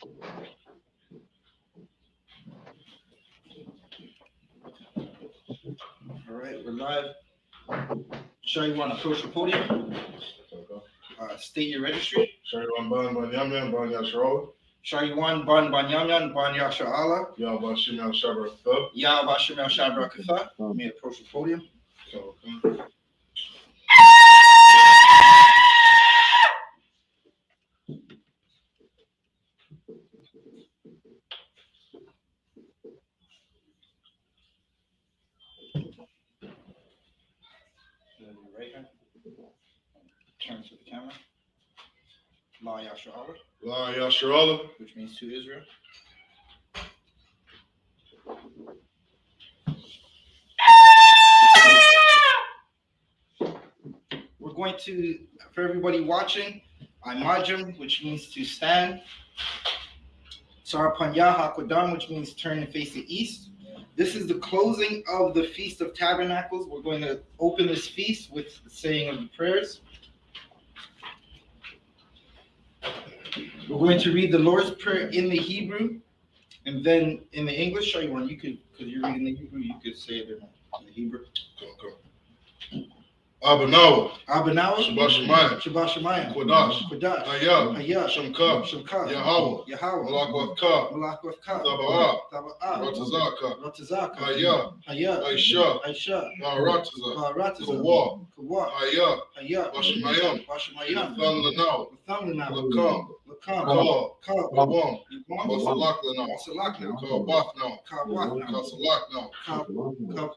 All right, we're live. Sure, you want to approach the podium? State your registry. Shariwan Ban Banyamyan Ban Yasharola. Shariwan Ban Banyamyan Ban Yashala. Yahbashim Al Shabra Kutha. Yahbashim El Shabra Katha. Let me approach the podium. Right hand. Turn to the camera. La Yashala. La Yasharola. Which means to Israel. We're going to, for everybody watching, Imajim, which means to stand. Sarapanya Hakodam, which means turn and face the east. This is the closing of the Feast of Tabernacles. We're going to open this feast with the saying of the prayers. We're going to read the Lord's Prayer in the Hebrew, and then in the English. Show you one. You could, because you're reading the Hebrew, you could say it in the Hebrew. Abanawa. Abanawa. Shabashamayim. Shabashamayim. Kodash. Kodash. Hayah. Hayah. Shamka. Shamka. Yahweh. Yahweh. Malakwavka. Malakwavka. Taba'a. Taba'a. Ratazaka. Ratazaka. Hayah. Hayah. Aisha. Aisha. Barataza. Barataza. Kawa. Kawa. Hayah. Hayah. Bashamayim. Bashamayim. Thamlanao. Thamlanao. Lakam. Lakam. Ka. Ka. Wawam. Yibam. Basalaklanao. Basalaknao. Kabathno. Kawathno. Kasalaknao.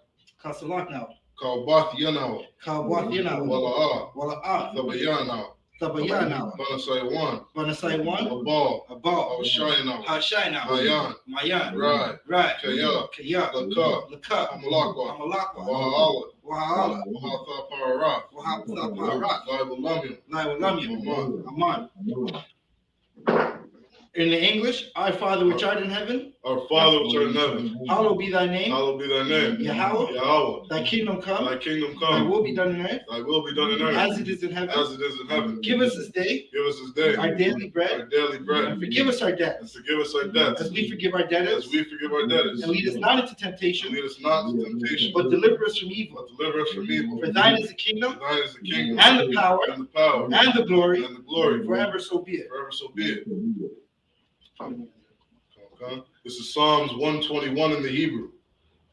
Kasalaknao. Kabath Yanao. Kawathyanao. Wala'a. Wala'a. Tabayanao. Tabayanao. Banasaiwan. Banasaiwan. Abal. Abal. Awashayanao. Hashainao. Mayan. Mayan. Rai. Right. Kaya. Kaya. Laka. Laka. Amalakwa. Amalakwa. Wa'ala. Wahala. Wahatha Parara. Wahatha Parak. Laibulamim. Laiwalamim. Aman. In the English, Our Father which art in heaven, Our Father which art in heaven, hallowed be thy name. hallowed be thy name. Yahweh. Yahweh. Thy kingdom come. Thy kingdom Thy come. will be done on earth Thy will be done in earth. as it is in heaven. As it is in heaven. Give us this day Give us this day our daily bread. our daily bread. And forgive us our debts And forgive us our debts. as we forgive our debtors. As we forgive our debtors. And lead us not into And temptation, lead us not into temptation. but deliver us from evil. But deliver us from evil. For thine is the kingdom, For thine is the kingdom. and the power, And the power. and the glory, And the glory. forever so be it. Forever so be it. Okay. This is Psalms 121 in the Hebrew.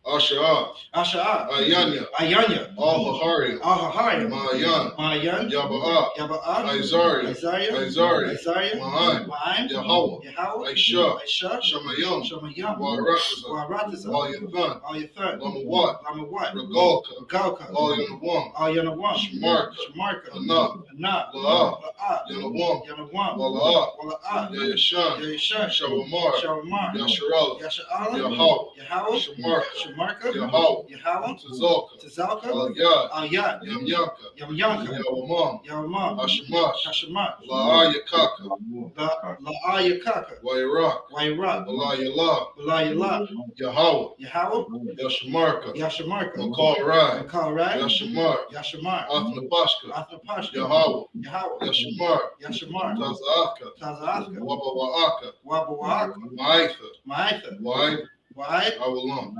Asha'ah. Asha'ah. Ayanya. Ayanya. Al-Hahariya. Ahahaya. Ma'ayan. Mayan. Yaba'a. Yaba'a. Isaiah. Isaiah. Isaiah. Isaiah. Ma'an. Ma'an. Yahweh. Yahweh. Aisha. Aisha. Shamayam. Shamayam. Wa'arataza. Wa'arataza. Al-Yathan. Al-Yathan. Lamawat. Lamawat. Regalka. Galka. Al-Yanawam. Al-Yanawam. Shmarka. Shmarka. Anab. Anab. La'ah. La'ah. Yanawam. Yanawam. Wala'ah. Wala'ah. Yayashan. Yayashan. Shawamar. Shawamar. Yasharala. Yasha'ala. Yahweh. Yahweh. Shamarka. Shamarka. Yahweh. Yahweh. Tazalka. Tazalka. Al-Yad. Al-Yad. Yamyanka. Yamyanka. Yawamam. Yawamam. Hashamash. Hashamash. La'ayakaka. La'ayakaka. Wairak. Wairak. Walayala. Walayala. Yahweh. Yahweh. Yashamarka. Yashamarka. Makal Rai. Makarai. Yashamar. Yashamar. Athnapashka. Athnapashka. Yahweh. Yahweh. Yashamar. Yashamar. Tazaka. Tazaathka. Wabawaaka. Wabawaaka. Ma'aitha. Ma'aitha. Why? Why? Awalam.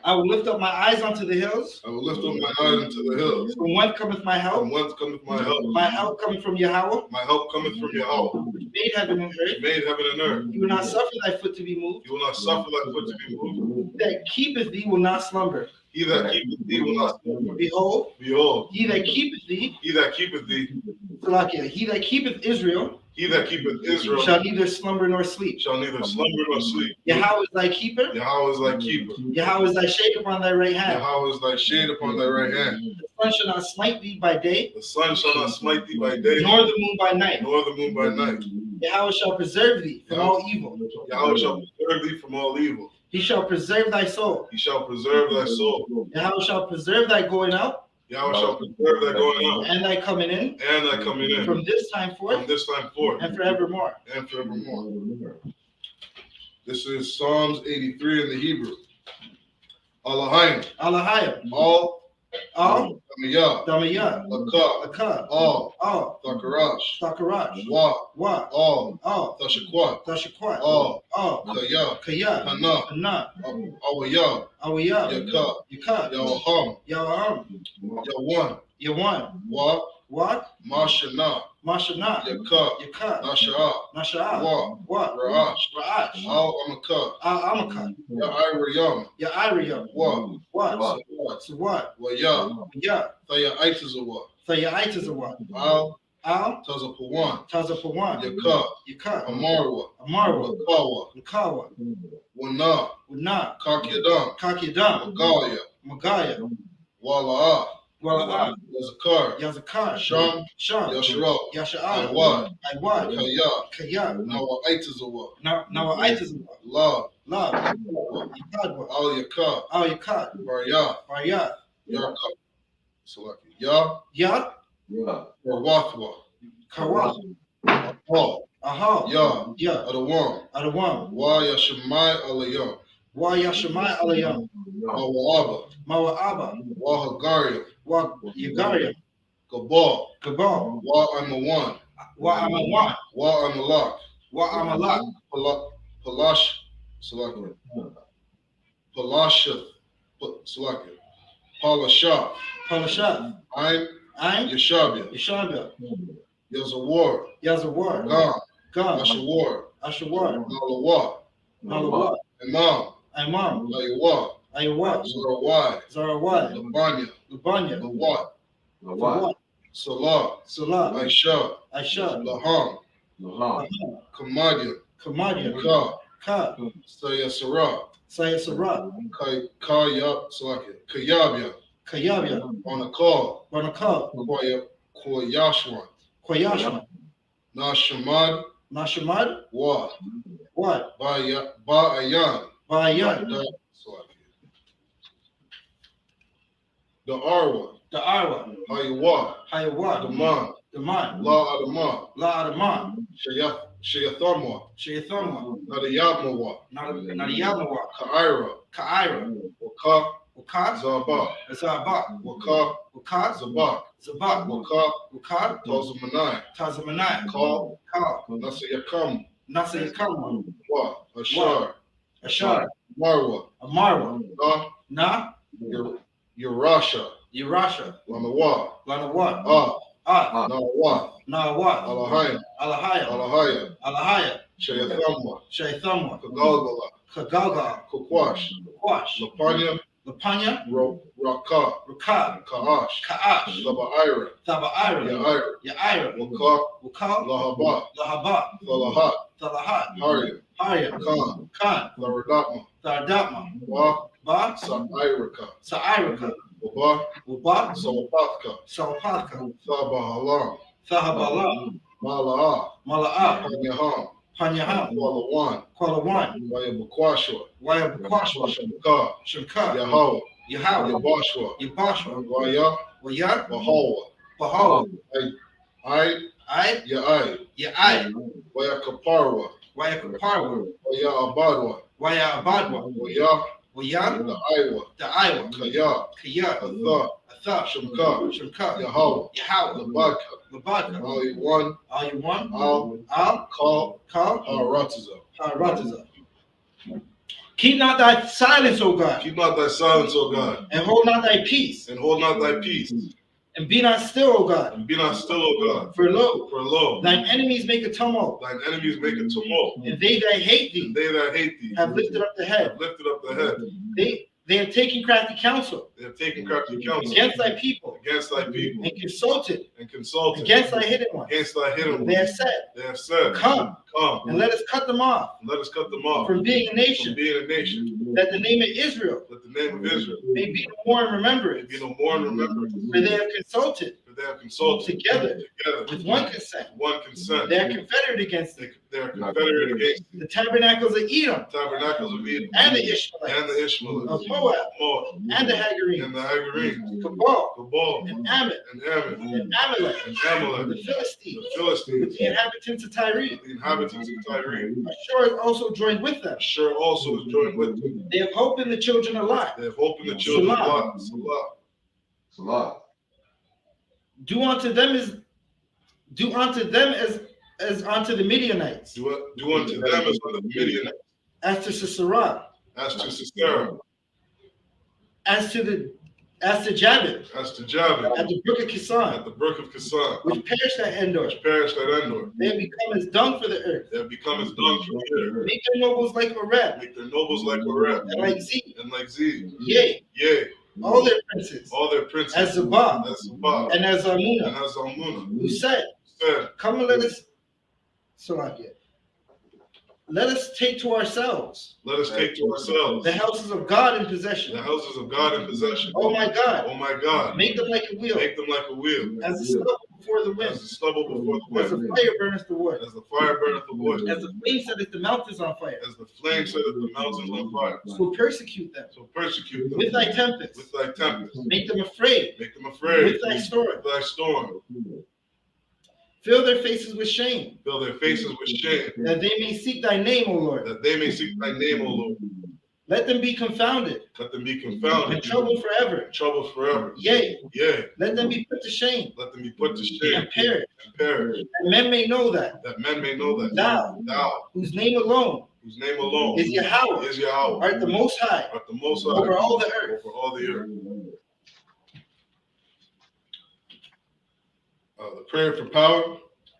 I will lift up my eyes unto the hills. I will lift up my eyes unto the hills. From whence cometh my help? From whence cometh my help? My help cometh from Yahweh. My help cometh from Yahweh. Which made heaven and earth. He made heaven and earth. He will not suffer thy foot to be moved. He will not suffer thy foot to be moved. He that keepeth thee will not slumber. He that keepeth thee will not slumber. Behold, Behold, he that keepeth thee, he that keepeth thee, Salakia, he that keepeth Israel, he that keepeth Israel shall neither slumber nor sleep. shall neither slumber nor sleep. Yahweh is thy keeper. Yahweh is thy keeper. Yahweh is thy shade upon thy right hand. Yahweh is thy shade upon thy right hand. The sun shall not smite thee by day, The sun shall not smite thee by day, nor the moon by night. nor the moon by night. Yahweh shall preserve thee from all evil. Yahweh shall preserve thee from all evil. He shall preserve thy soul. He shall preserve thy soul. Yahweh shall preserve thy going out Yahweh shall preserve thy going out and thy coming in and thy coming in from this time from forth this time forth and forevermore. and forevermore. This is Psalms 83 in the Hebrew. Allahayim. Allahayim. All Al, Damiyah, Damiyah, Lakah, Akad, Al, Al, Thakarash, Sakarash, Wa, Wa, Al, Al, Thashakwat, Tashakwat, Al, Al, Kaya, Kaya, Hana, Hana, Awaya, Awiyah, Yaka, Yakad, Yawaham, Yawaham, Yawan, Yawan, Wa, Wat, Mashana, Mashana, Yaka, Yakad, Nasha'a, Nasha'a, Wa, Wat, Ra'ash, Ra'ash, Al Amaka, Al Amakad, Ya'irayam, Ya'iriyam, Wa, Wat, Sawat, Sawat, Waya, Ya, Thaya Aitazawa, Thaya'itas of what? Al, Al, Tazapawan, Tazapawan, Yaka, Yakad, Amarwa, Amarwa, Wakawa, Nakawa, Wana, Una, Kakyadam, Kakidam, Magalia, Magaya, Wala'a, Wala'a, Yazakar, Yazakar, Sham, Sham, Yashra, Yasha'al, Iwad, Iwad, Kaya, Kaya, Nawa Aitazawa, Nawa'itas of what? La, Love, Yakwa, Yakadwa, Al Yaka, Al Yakad, Barya, Baryat, Yarka, Salaki, Ya, Ya, Warwathwa, Kawa, Paul, Aha, Ya, Ya, Adawam, Adawam, Wa Yashamai Alayam, Wa Yashamai Alayam, Mawaba, Mawa'aba, Wa Hagaria, Wa Yagaria, Gabal, Gabal, Wa Amawan, Wa Amawan, Wa Amalak, Wa Amalak, Palash, Salaki, Palasha, Salaki, Palasha, Palashat, Ein, Ain, Yashabia, Yeshabia, Yazawar, Yazawar, Gam, Gam, Ashawar, Ashawar, Nalawa, Nalawa, Imam, Imam, Ayawa, Ayawa, Zarawai, Zarawai, Labanya, Lubanya, Lawat, Lawat, Salah, Salah, Aisha, Aisha, Laham, Laham, Kamadia, Kamadia, Ka, Ka, Sayasara, Sayasarat, Kaya, Salaki, Kayabia, Kayabia, on a call, Banakal, Koyashwan, Koyashma, Nashamad, Nashamad, Wa, what? Ba'ayan, Bayan, Salaki, the Arwa, the Arwa, Haywa, Hayawa, Daman, the Man, La Adama, La Adaman, Shayathamwa, Shayathamwa, Nadayamawa, Nadiyamawa, Ka'ira, Ka'ira, Waka, Ukat, Zaba, Zabak, Waka, Ukat, Zabak, Zabak, Waka, Ukat, Tazamanai, Tazamanai, Ka, Kal, Nasayakam, Nasayakama, Wa, Ashar, Ashar, Marwa, Amarwa, Na, Na, Yerasha, Yerasha, Lanawa, Lanawa, Ah, Nawa, Nawat, Alahaya, Alahaya, Alahaya, Alahaya, Shayathamwa, Shaythamwa, Kagalgala, Kagalga, Kukwash, Kwash, Lapanya, Lapanya, Raka, Rukab, Kaash, Kaash, Labaira, Thabaira, Yair, Yaira, Waka, Wukal, Lahaba, Lahaba, Thalahat, Thalahat, Harya, Harya, Khan, Khan, Laradama, Thardama, Wa, Ba, Sa'iraka, Sa'iraka, Waba, Uba, Sawapathka, Sawapathka, Thabahalam, Thahabala, Mala'a, Mala'a, Panyaham, Panyaham, Kualawan, Kwalawan, Wayabukwashwa, Wayabukwashwa, Shamka, Shamka, Yahweh, Yahweh, Yabashwa, Yabashwa, Waya, Waya, Bahawa, Bahal, I, Ya'ai, Ya'ai, Wayakaparwa, Wayakaparwa, Waya Abadwa, Waya Abadwa, Waya, Waya, the Iowa, the Iowa, Kaya, Kaya, Atha, Atha, Shamka, Shamka, Yahweh, Yahweh, Labaka, Labaka, Ali One, All You Want, Al, Call, Kal, Haratiza. Haratiza. Keep not thy silence, O God, Keep not thy silence, O God, and hold not thy peace, and hold not thy peace, and be not still, O God, and be not still, O God, for lo, for lo, thine enemies make a tumult, thine enemies make a tumult, and they that hate and thee they that hate thee have lifted up the head. have lifted up the head. They have taken crafty counsel They have taken crafty counsel against thy people, against thy people, and consulted and consulted against thy hidden ones. against thy hidden They have ones. said, They have said, Come, Come, and let us cut them off and let us cut them off from being a from nation, being a nation, that the name of Israel that the name of Israel may be no more in may remembrance. be no more in remembrance. For they have consulted For they have consulted together with one with consent. one consent. They are confederate against thee. They are confederate against The tabernacles of Edom, the Tabernacles of Edom and the and Ishmaelites, the Ishmaelites, of Moab, Moab, and the and Hagarenes, the Hagarenes, Cabal, Gabal, and Ammon, and Ammon, and Amalek, and the Amalek, Philistines, the Philistines, with the inhabitants of Tyre. the inhabitants of Tyre. Ashur is also joined with them. Sure also is joined with them. They have hope in the children of Lot. They have hope in the children of Lot. Salah. Salah. Do unto them as unto the Midianites, Do unto them as unto the Midianites, as to Sisera, as to Sisera, as to Jabin, as to Jabin, at the brook of at Kison, the brook of Kison, which perished at Endor. which perished at Endor. They have become as dung for the earth. They have become as dung for the earth. Make their nobles like Oreb, Make their nobles like Oreb, and like Zeb. and like Zeb. Yea, Yea, all their princes, all their princes, as Zabah, as Zabah, and as and Almunah, as Almunah, who said, said, come and let us take to ourselves let us take to ourselves the houses of God in possession. the houses of God in possession. Oh my God, Oh my God, make them like a wheel, make them like a wheel, as the stubble before the as wind, the stubble before the as the wind, fire burneth the wood, as the fire burneth the wood, as the flame setteth the mountains on fire. as the flame setteth the mountains on fire. So persecute them So persecute them with thy tempest, with thy tempest. make them afraid Make them afraid with thy storm. with thy storm. Fill their faces with shame, Fill their faces with shame, that they may seek thy name, O Lord. that they may seek thy name, O Lord. Let them be confounded Let them be and confounded, troubled forever. troubled forever. Yea, Yea, let them be put to shame let them be put to shame and perish, and perish, and men may know that that men may know that thou, whose name alone whose name alone is Yahweh, is Yahweh, art the Most High art the Most High over all the earth. over all the earth. The prayer for power.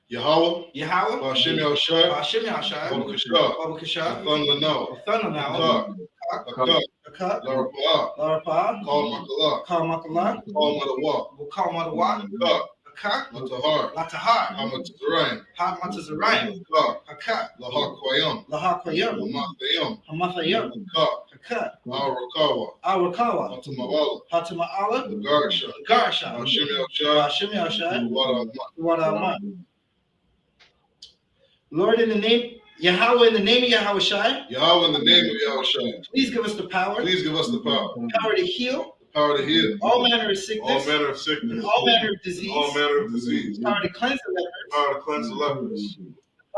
Yahweh, Yahweh, Hashem Yahushai, Hashem Yahshai, Babakashah, Babakashah, Athan Lanao, Athananao, Akak, Akat, Larapah, Larapah, Kal Makalah, Kalmakala, Kal Madawa, Wukalmadawa, Akak, Akak, Matahar, Latahar, Hamatazarayim, Hamatazarayim, Akak, Akat, Lahakwayam, Lahakwayam, Hamathayam, Hamathayam, Akak, Akat, Arakawa, Awakawa, Matamawala, Hatama'ala, the Garsha, Garsha, Hashem Yahushai, Hashem Yahshai, Wadamat. Wadamat. Lord, in the name, Yahweh, in the name of Yahweh Shai, Yahweh, in the name of Yahushai, please give us the power, please give us the power to heal the power to heal all manner of all sickness, manner of sickness, and all manner of disease, all manner of disease, power to cleanse the lepers, power to cleanse the lepers,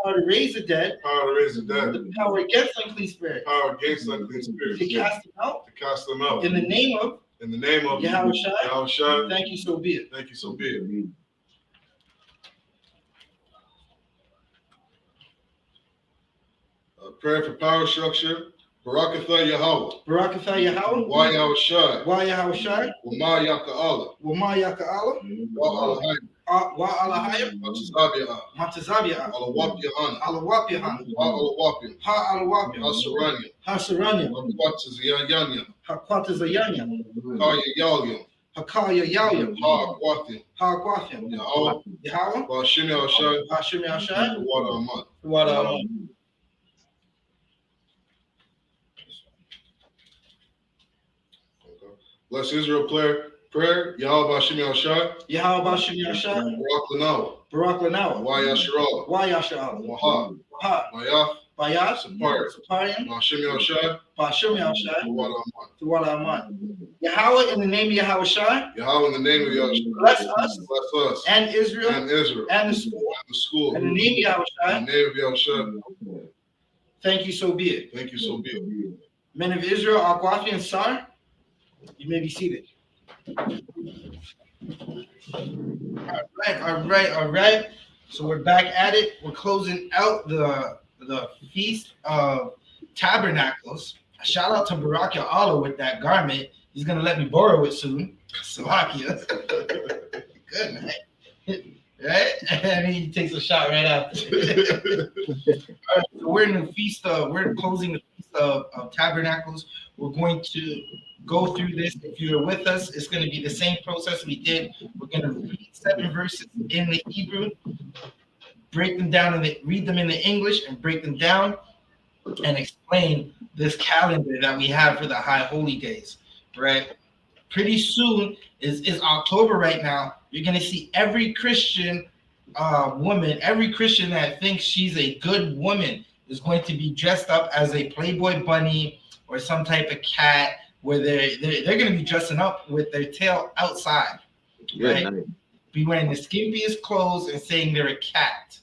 power to raise the dead, power to raise the dead, the power against unclean spirits, power against unclean spirits, to cast them out. to cast them out. In the name of Yahweh Shai, Yahushai, thank you, so be it. thank you, so be it. Prayer for power structure. Barakatha Yahweh. Barakatha Yahweh, Wa Yahushai. Wa Yahweh Shai, Wama Yaka'ala. Wa Ma Yaka'ala, Wa Alahayim. Wa Alahayim, Matazabia. Matazabia, Alawap Yahanna. Alawapihan, Wa Alawapim. Ha Alawapim, Asaranya. Hasaranya, Wakwatazayanya. Hakwatazayanya, Kaya Yalyam. Hakaya Yalyam, Ha Akwatim. Ha Aquafium, Yahweh. Yahweh, Wa Hashem Yahushai. Hashem Yahshai, Wa Amat. Wadamat. Bless Israel prayer. Yahweh Hashem Yahushai. Yahweh Hashem Yahshai, Barak Lanawa. Barak Lanawa, Wa Yasharala. Wa Yasha'ala, Waha. Ha, Mayaf. Bayat, Sapar. Saparian, Hashem Yahushai. Hashem Yahshai, Wa Amat. Wadamat. Yahweh, in the name of Yahweh Shai, Yahweh, in the name of Yahushua, bless us bless us and Israel and Israel and the school. and the school. In the name of Yahweh In Shai, the name of Yahushua, thank you, so be it. thank you, so be it. Men of Israel, Aquafi and Sar, you may be seated. All right. So we're back at it. We're closing out the Feast of Tabernacles. Shout out to Barak Allah with that garment. He's gonna let me borrow it soon. Slovakia. Good night. Right? And he takes a shot right after. All right, so we're in the feast of, we're closing the Feast of Tabernacles. We're going to go through this. If you're with us, it's going to be the same process we did. We're going to read 7 verses in the Hebrew, break them down, read them in the English, and break them down and explain this calendar that we have for the high holy days, right? Pretty soon is October right now. You're going to see every Christian woman, every Christian that thinks she's a good woman is going to be dressed up as a Playboy bunny or some type of cat, where they're going to be dressing up with their tail outside, right? Be wearing the skimpiest clothes and saying they're a cat,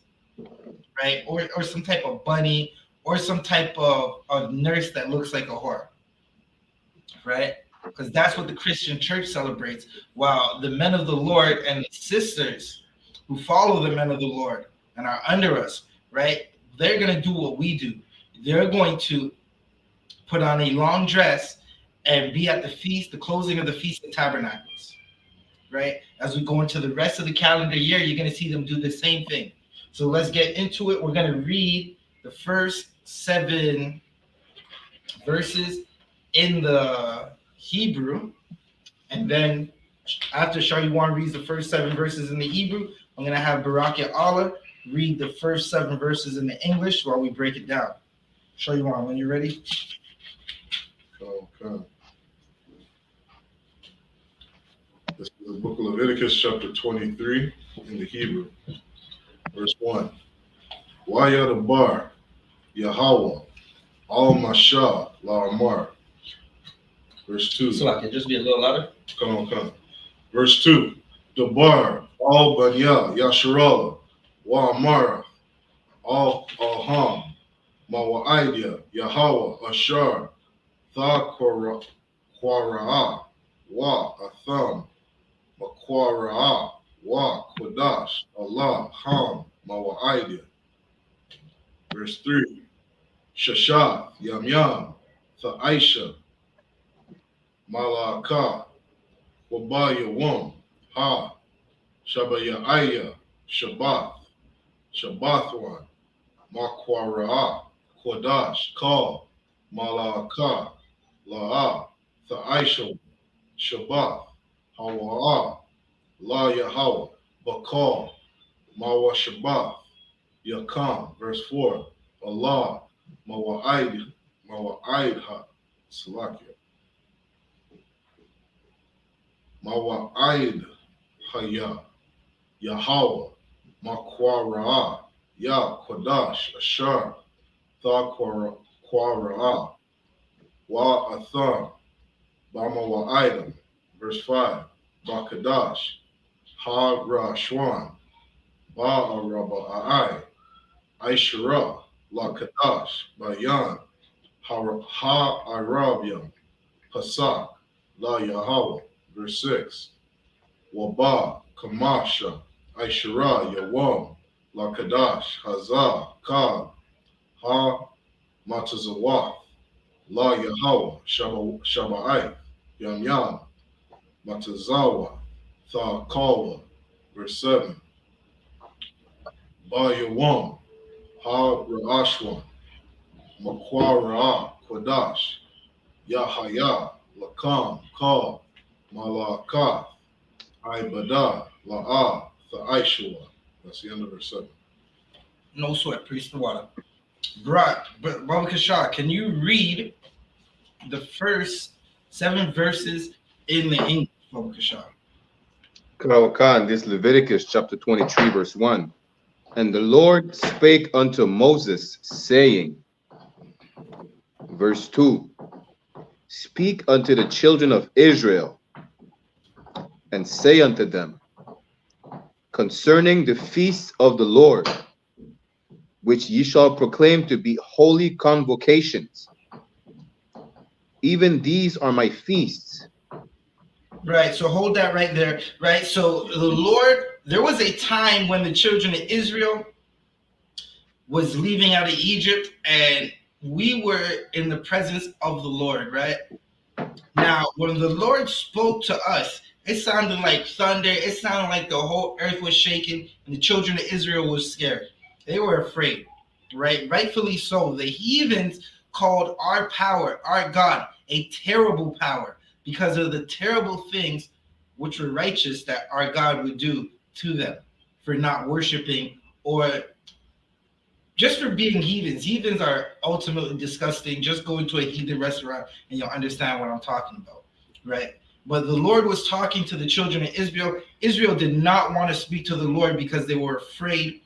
right? Or some type of bunny, or some type of nurse that looks like a whore, right? because that's what the Christian church celebrates. While the men of the Lord and the sisters who follow the men of the Lord and are under us, right? They're going to do what we do. They're going to put on a long dress and be at the feast, the closing of the Feast of Tabernacles, right? As we go into the rest of the calendar year, you're going to see them do the same thing. So let's get into it. We're going to read the first 7 verses in the Hebrew, and then after Shariwan reads the first 7 verses in the Hebrew, I'm going to have Barakia Allah read the first 7 verses in the English while we break it down. Shariwan, when you're ready. Okay. This is the book of Leviticus, chapter 23, in the Hebrew. Verse 1. Wayadabar, Yahweh, Al Mashah, La Amar. Verse 2. So I can just be a little louder. Come on. Verse 2. Dabar, Al Banya, Yasharala, Wa Amara, Al Alham, Mawaidia, Yahweh, Ashar, Tha Kwara'a, Wa Atham, Makwara'a, Wa Kodash, Allah, Ham, Mawaidia. Verse 3. Shasha, Yam, Tha'aisha, Malaka, Wabaya Ha, Shabayaya, Shabbathwan, Makwara'a, Kodash, Ka, Malaka, La'a, Tha'aisha, Shabbath, Hawa'a, La Yahweh, Bakal, Mawa Shabbath, Yakam. Verse 4. Allah, Mawa'idha, Salakia. Mawa'id Haya, Yahweh, Makwara'a, Ya Kodash, Ashar, Tha Kwara'a, Wa Atham, Bamawa'idam. Verse 5. Bakadash, Ha Rashwan, Ba'araba'ai, Aishara, La Kadash, Bayan, Ha Arabian, Pasak, La Yahweh. Verse 6. Waba, Kamasha, Aishara, Yawam, La Kadash, Hazah, Kab, Ha Matazawath, La Yahweh, Shaba'ai, Yam, Matazawa, Tha Kawa. Verse 7. Ba Yawam, Ha Ra'ashwan, Makwara'a, Kodash, Yahaya, Lakam, Ka, Malaka, Ibada, La'a, Tha'aishua. That's the end of verse 7. No sweat, priest the water. Baba Kashar, can you read the first 7 verses in the English, Baba Kashar? Karawakan, this Leviticus chapter 23, verse 1. And the Lord spake unto Moses, saying, verse 2, speak unto the children of Israel, and say unto them, concerning the feasts of the Lord, which ye shall proclaim to be holy convocations. Even these are my feasts. Right, so hold that right there, right? So the Lord, there was a time when the children of Israel was leaving out of Egypt, and we were in the presence of the Lord, right? Now, when the Lord spoke to us, it sounded like thunder. It sounded like the whole earth was shaking, and the children of Israel was scared. They were afraid, right? Rightfully so. The heathens called our power, our God, a terrible power because of the terrible things which were righteous that our God would do to them for not worshiping or just for being heathens. Heathens are ultimately disgusting. Just go into a heathen restaurant and you'll understand what I'm talking about, right? But the Lord was talking to the children of Israel. Israel did not want to speak to the Lord because they were afraid.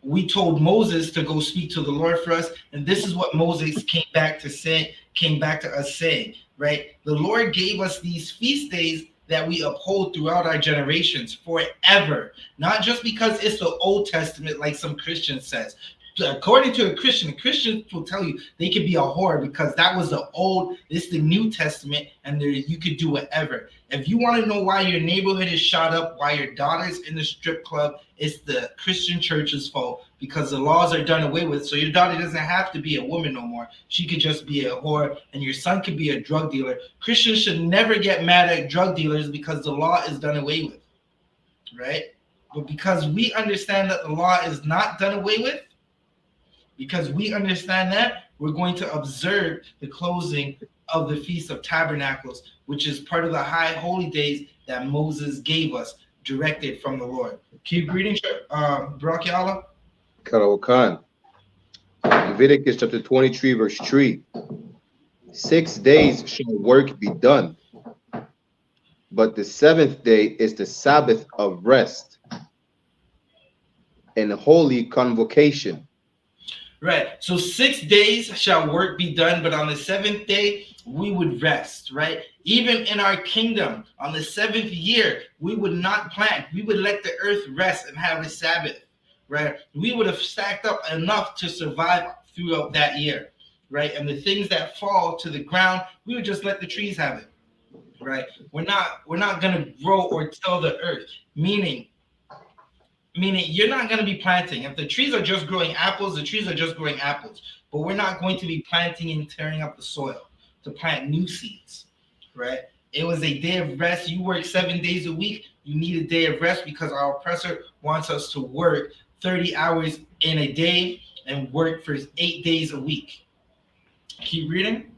We told Moses to go speak to the Lord for us, and this is what Moses came back to us saying, right? The Lord gave us these feast days that we uphold throughout our generations forever, not just because it's the Old Testament like some Christian says. according to a Christian will tell you they could be a whore because that was the old, it's the New Testament, and you could do whatever. If you want to know why your neighborhood is shot up, why your daughter's in the strip club, it's the Christian church's fault because the laws are done away with. So your daughter doesn't have to be a woman no more. She could just be a whore, and your son could be a drug dealer. Christians should never get mad at drug dealers because the law is done away with, right? But because we understand that the law is not done away with, because we understand that, we're going to observe the closing of the Feast of Tabernacles, which is part of the high holy days that Moses gave us, directed from the Lord. Keep reading, Barak Yallah. Karawakan. Leviticus chapter 23, verse 3. 6 days shall work be done, but the seventh day is the Sabbath of rest and holy convocation. Right. So 6 days shall work be done, but on the seventh day we would rest, right? Even in our kingdom, on the seventh year, we would not plant. We would let the earth rest and have a Sabbath, right? We would have stacked up enough to survive throughout that year, right? And the things that fall to the ground, we would just let the trees have it, right? We're not going to grow or till the earth, meaning you're not going to be planting. If the trees are just growing apples, the trees are just growing apples. But we're not going to be planting and tearing up the soil to plant new seeds, right? It was a day of rest. You work 7 days a week. You need a day of rest because our oppressor wants us to work 30 hours in a day and work for 8 days a week. Keep reading.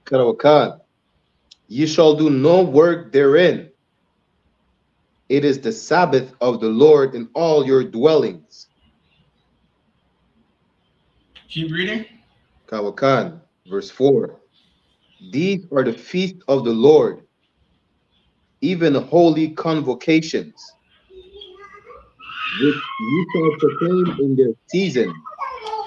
Karawakan. Ye shall do no work therein. It is the Sabbath of the Lord in all your dwellings. Keep reading. Kawakan, verse 4. These are the feasts of the Lord, even holy convocations, which you shall proclaim in their season.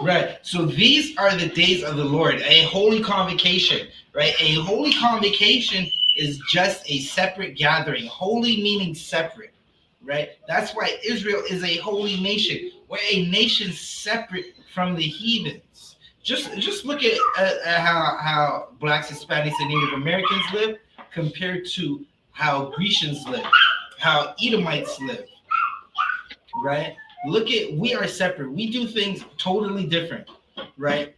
Right. So these are the days of the Lord, a holy convocation, right? A holy convocation is just a separate gathering. Holy meaning separate, right? That's why Israel is a holy nation. We're a nation separate from the heathens. Just look at how Blacks, Hispanics, and Native Americans live compared to how Grecians live, how Edomites live, right? We are separate. We do things totally different, right?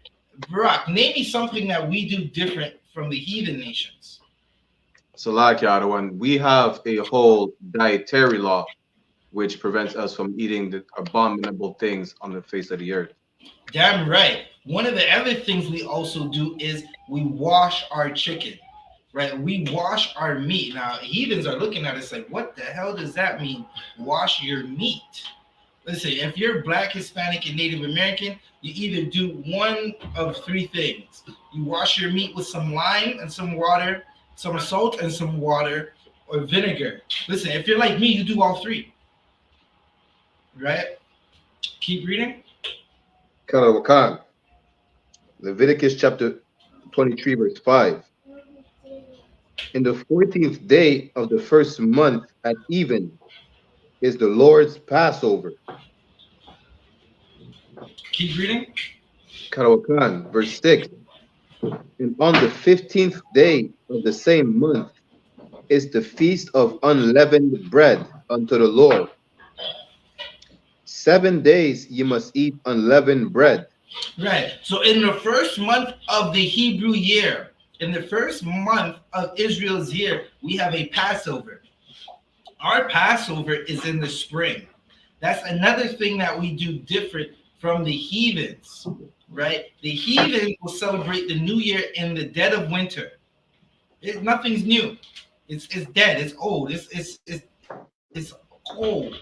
Barak, name me something that we do different from the heathen nations. So like Yadawan, we have a whole dietary law which prevents us from eating the abominable things on the face of the earth. Damn right. One of the other things we also do is we wash our chicken, right? We wash our meat. Now, heathens are looking at us like, what the hell does that mean? Wash your meat. Listen, if you're Black, Hispanic, and Native American, you either do one of three things. You wash your meat with some lime and some water, some salt and some water, or vinegar. Listen, if you're like me, you do all three. Right? Keep reading. Karawakan. Leviticus chapter 23, verse 5. In the 14th day of the first month at even is the Lord's Passover. Keep reading. Karawakan, verse 6. And on the 15th day of the same month is the feast of unleavened bread unto the Lord. 7 days you must eat unleavened bread. Right. So in the first month of the Hebrew year, in the first month of Israel's year, we have a Passover. Our Passover is in the spring. That's another thing that we do different from the heathens, right? The heathens will celebrate the new year in the dead of winter. Nothing's new. It's dead. It's old. It's cold,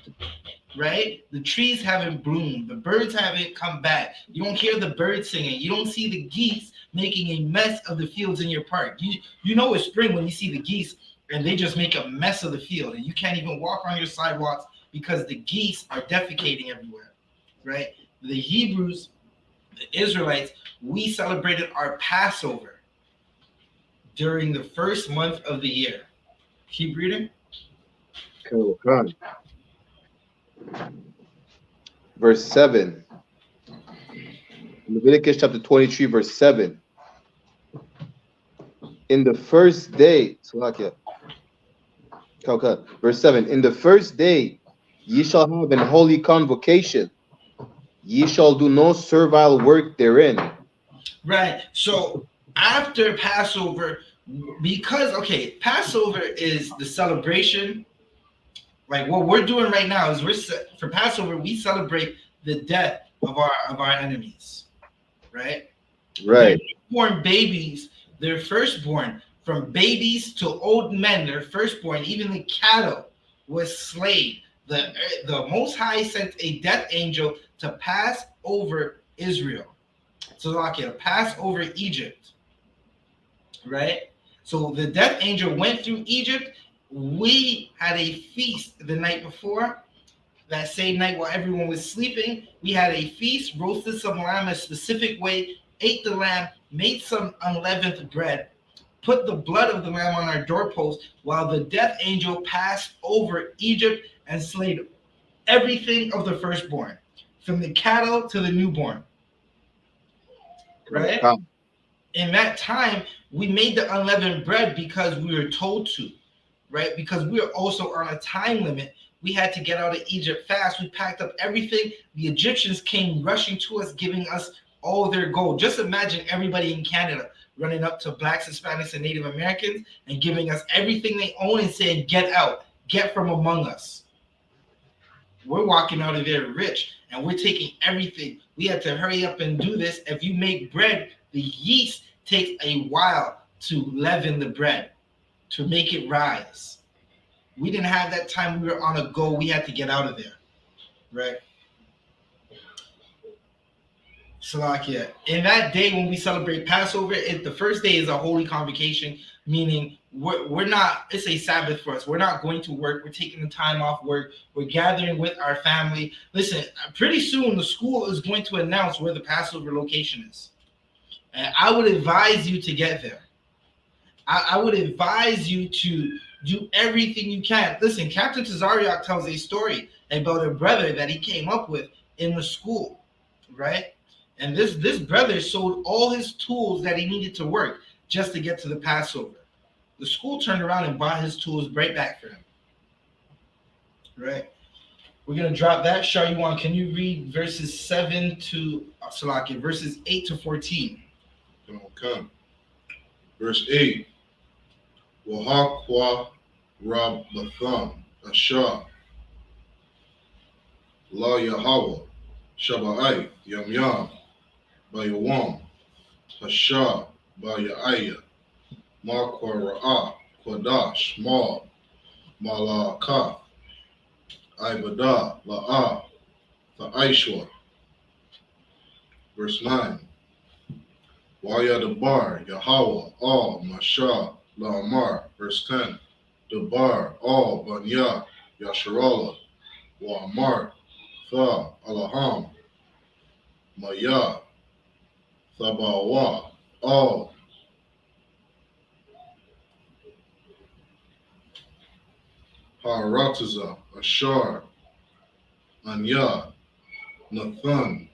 right? The trees haven't bloomed. The birds haven't come back. You don't hear the birds singing. You don't see the geese making a mess of the fields in your park. You know it's spring when you see the geese and they just make a mess of the field and you can't even walk on your sidewalks because the geese are defecating everywhere, right? The Hebrews, the Israelites, we celebrated our Passover during the first month of the year. Keep reading. Verse 7. Leviticus chapter 23, verse 7. In the first day, Salakia, verse 7. In the first day, ye shall have an holy convocation. Ye shall do no servile work therein. Right. So after Passover, because Passover is the celebration. Like what we're doing right now is for Passover we celebrate the death of our enemies, right? Right. Born babies, their firstborn, from babies to old men, their firstborn, even the cattle was slain. The Most High sent a death angel to pass over Israel, to pass over Egypt, right? So the death angel went through Egypt. We had a feast the night before. That same night while everyone was sleeping, we had a feast, roasted some lamb a specific way, ate the lamb, made some unleavened bread, put the blood of the lamb on our doorpost while the death angel passed over Egypt and slayed everything of the firstborn, from the cattle to the newborn. Right? In that time, we made the unleavened bread because we were told to, right? Because we were also on a time limit. We had to get out of Egypt fast. We packed up everything. The Egyptians came rushing to us, giving us all their gold. Just imagine everybody in Canada running up to Blacks, Hispanics, and Native Americans and giving us everything they own and saying, get out, get from among us. We're walking out of there rich, and we're taking everything. We had to hurry up and do this. If you make bread, the yeast takes a while to leaven the bread, to make it rise. We didn't have that time. We were on a go. We had to get out of there, right? Salakia. In that day when we celebrate Passover, the first day is a holy convocation, meaning we're not, it's a Sabbath for us. We're not going to work. We're taking the time off work. We're gathering with our family. Listen, pretty soon the school is going to announce where the Passover location is. And I would advise you to get there. I would advise you to do everything you can. Listen, Captain Tazariak tells a story about a brother that he came up with in the school, right? And this brother sold all his tools that he needed to work just to get to the Passover. The school turned around and bought his tools right back for him, right? We're going to drop that. Sharyuan, can you read verses 7 to, Salakia, verses 8 to 14? Okay. Verse 8. Wahakwa Rabbatham Asha La Yahweh Shabbai Yam Yam Bayawam Hasha Bayaya Makwa Ra'ah Kwadash Ma Malaka Ibada La'ah Ta'aishwa. Verse 9. Wayadabar Yahweh Al Masha La'amar. Verse 10. Dabar Al Banya Yasharala Wa'amar Tha Alaham Maya Thabawa Al Harataza Ashar Anya Nathan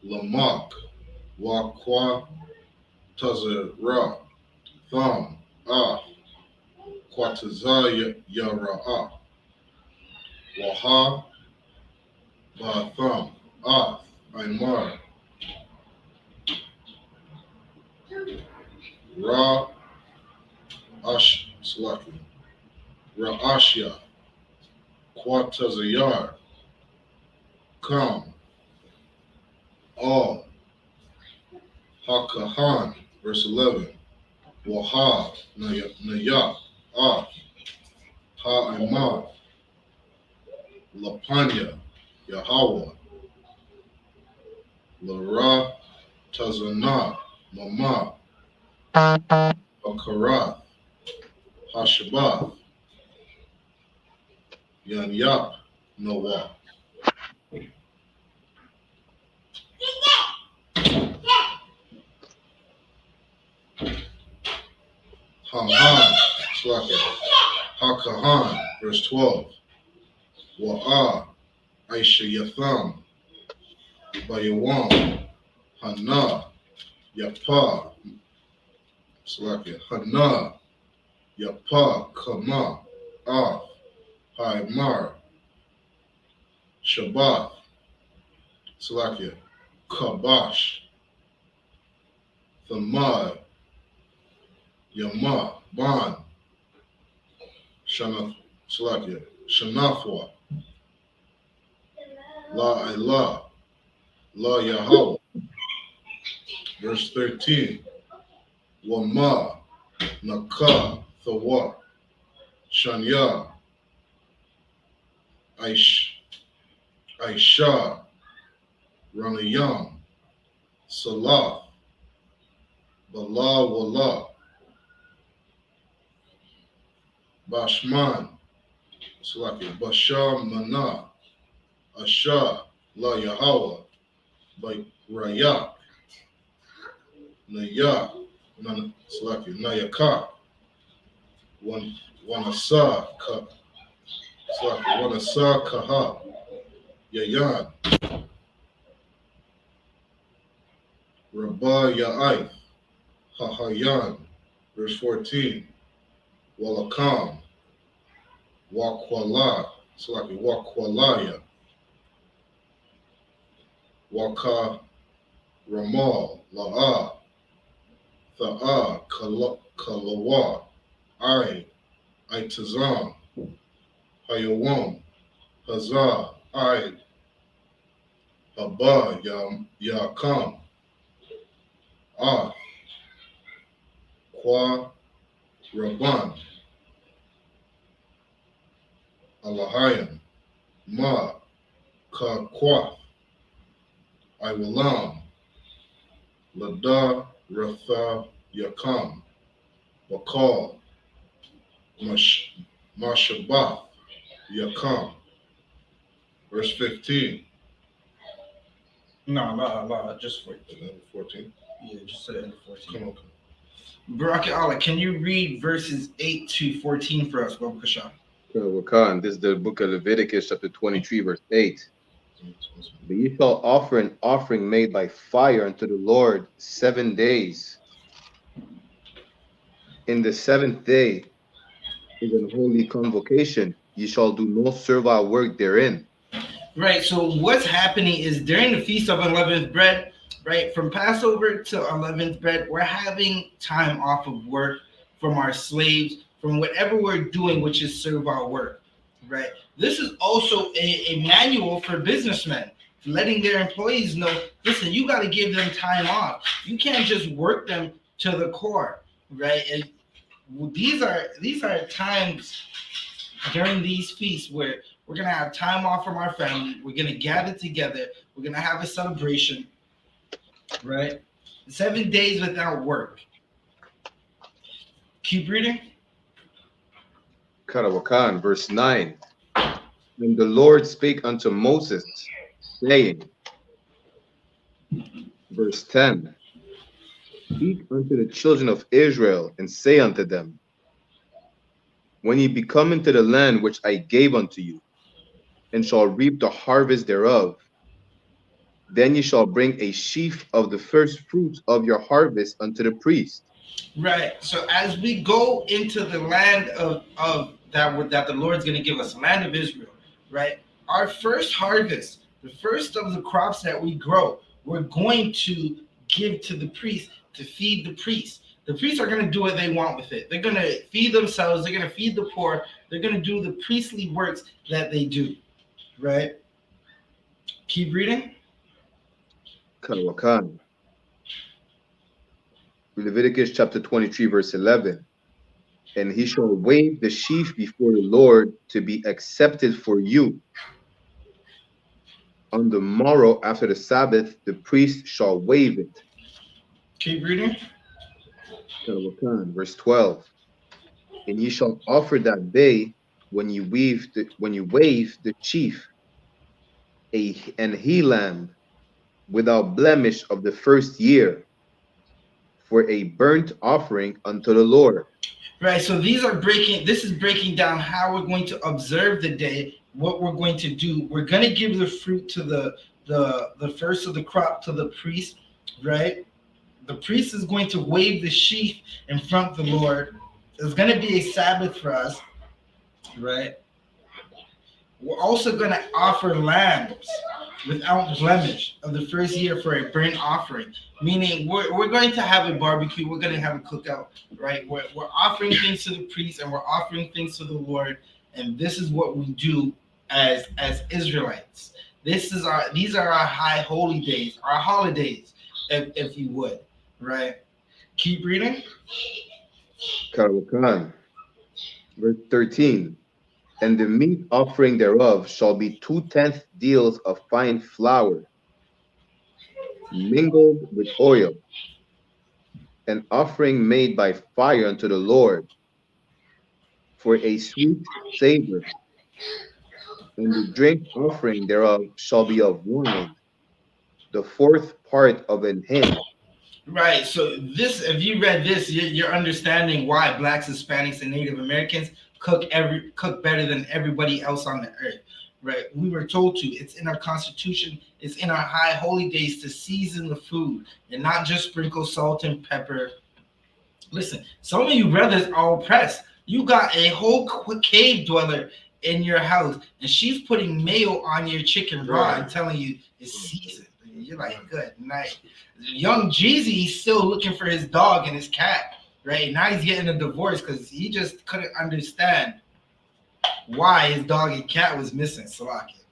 Lamak Wakwa Tazara Tham Kwatazaya Yara'a Waha Batham Aymar Ra Slaki Ra'ashya Kwatazayar Kam All Hakahan. Verse 11. Waha Nayak Ha'imah Lapanya Yahweh Lara Tazana Mama Akarath Hashabath Yanyap Noah. Haman Hakahan. Verse 12. Wa'ah Aisha Yatham Bayawam Hana, Yapa, Salakia, Hana, Yapa, Kama, Ah, Haimar, Shabbat, Salakia, Kabash, Thamad, Yama, Ban, Shana, Salakia, Shanafwa, La Ilah, La Yahweh. Verse 13, Wama, Naka, Thawa, Shanya, Aisha, Ranayam, Salah, Bala Wala, Bashman, Salaki, Bashar Mana, Asha, La Yahweh, by Rayak, Nayak, Salaki, Nayaka, Wanasa, Salaki, Wanasa Kaha, Yayan, Rabba Ya'ai, Hahayan, verse 14, Walakam, Wakwala, Salaki, Wakwalaya, Waka, Ramal, La'a, Tha'a, Kalawa, Itazam, Hayawam, Hazah, Haba, Yakam, Ah, Kwa, Rabban, Alahayam, Ma, Ka, Kwa, Iwalam, Lada, Ratha, Yakam, Wakal, Mashabath, Yakam. Verse 15. No, just 14. 14. Yeah, just say end of 14. Come on. Baraka Allah, can you read verses 8 to 14 for us, Baba Kashan? Wakan, this is the book of Leviticus, chapter 23, verse 8. But ye shall offer an offering made by fire unto the Lord 7 days. In the 7th day is an holy convocation. Ye shall do no servile work therein. Right, so what's happening is during the Feast of Unleavened Bread, right, from Passover to Unleavened Bread, we're having time off of work from our slaves, from whatever we're doing, which is servile work, right? This is also a manual for businessmen, letting their employees know, listen, you got to give them time off. You can't just work them to the core, right? And these are times during these feasts where we're going to have time off from our family. We're going to gather together. We're going to have a celebration, right? 7 days without work. Keep reading. Karawakan, verse 9. And the Lord spake unto Moses, saying, verse 10, speak unto the children of Israel, and say unto them, when ye be come into the land which I gave unto you, and shall reap the harvest thereof, then ye shall bring a sheaf of the first fruits of your harvest unto the priest. Right. So as we go into the land of that the Lord's going to give us, land of Israel, right? Our first harvest, the first of the crops that we grow, we're going to give to the priest to feed the priest. The priests are going to do what they want with it. They're going to feed themselves. They're going to feed the poor. They're going to do the priestly works that they do, right? Keep reading. Karawakan. Leviticus chapter 23, verse 11. And he shall wave the sheaf before the Lord to be accepted for you. On the morrow after the Sabbath, the priest shall wave it. Keep reading. Verse 12. And ye shall offer that day when you wave the sheaf an he lamb without blemish of the first year for a burnt offering unto the Lord. Right, so this is breaking down how we're going to observe the day, what we're going to do. We're going to give the fruit to the first of the crop to the priest, right? The priest is going to wave the sheaf in front of the Lord. It's going to be a Sabbath for us, right? We're also going to offer lambs without blemish of the first year for a burnt offering, meaning we're going to have a barbecue, we're going to have a cookout, right? We're offering things to the priest and we're offering things to the Lord, and this is what we do as Israelites. These are our high holy days, our holidays, if you would, right? Keep reading. Karawakan. Verse 13. And the meat offering thereof shall be 2/10 deals of fine flour, mingled with oil, an offering made by fire unto the Lord, for a sweet savor. And the drink offering thereof shall be of wine, the fourth part of an hin. Right. So this, if you read this, you're understanding why blacks, Hispanics, and Native Americans cook better than everybody else on the earth. Right. We were told to. It's in our Constitution. It's in our high holy days to season the food and not just sprinkle salt and pepper. Listen, some of you brothers are oppressed. You got a whole cave dweller in your house, and she's putting mayo on your chicken raw and telling you it's seasoned. You're like, good night. Young Jeezy is still looking for his dog and his cat, right? Now he's getting a divorce because he just couldn't understand why his dog and cat was missing. Salaki,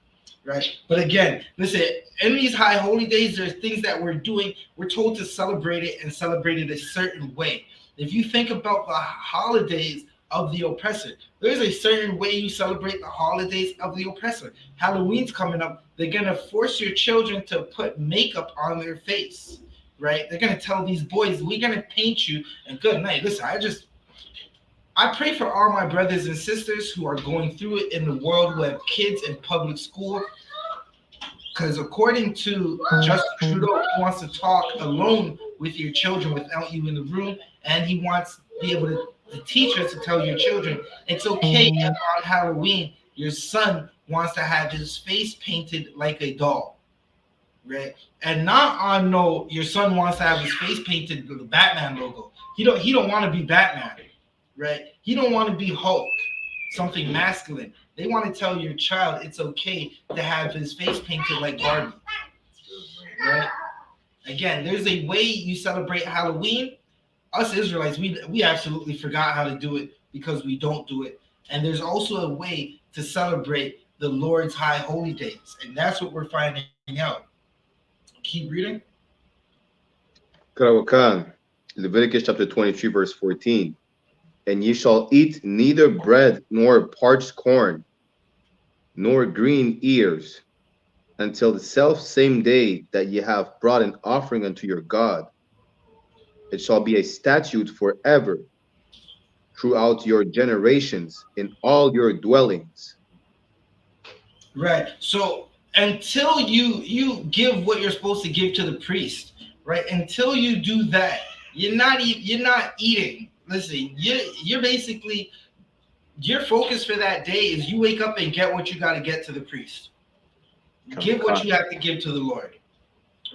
right? But again, listen, in these high holy days, there's things that we're doing. We're told to celebrate it and celebrate it a certain way. If you think about the holidays of the oppressor, there's a certain way you celebrate the holidays of the oppressor. Halloween's coming up. They're going to force your children to put makeup on their face, right? They're going to tell these boys, we're going to paint you, and good night. Listen, I pray for all my brothers and sisters who are going through it in the world, who have kids in public school, because according to Justin Trudeau, he wants to talk alone with your children without you in the room, and he wants to be able to, the teachers to tell your children it's okay if on Halloween your son wants to have his face painted like a doll, right? And not on no, your son wants to have his face painted with the Batman logo. He don't want to be Batman, right? He don't want to be Hulk, something masculine. They want to tell your child it's okay to have his face painted like Barbie, right? Again, there's a way you celebrate Halloween. Us Israelites, we absolutely forgot how to do it because we don't do it. And there's also a way to celebrate the Lord's high holy days, and that's what we're finding out. Keep reading. Karawakan. Leviticus chapter 23, verse 14. And ye shall eat neither bread nor parched corn, nor green ears, until the self same day that ye have brought an offering unto your God. It shall be a statute forever throughout your generations in all your dwellings. Right. So until you give what you're supposed to give to the priest, right? Until you do that, you're not eating. Listen, you're basically, your focus for that day is you wake up and get what you got to get to the priest. Give what you have to give to the Lord,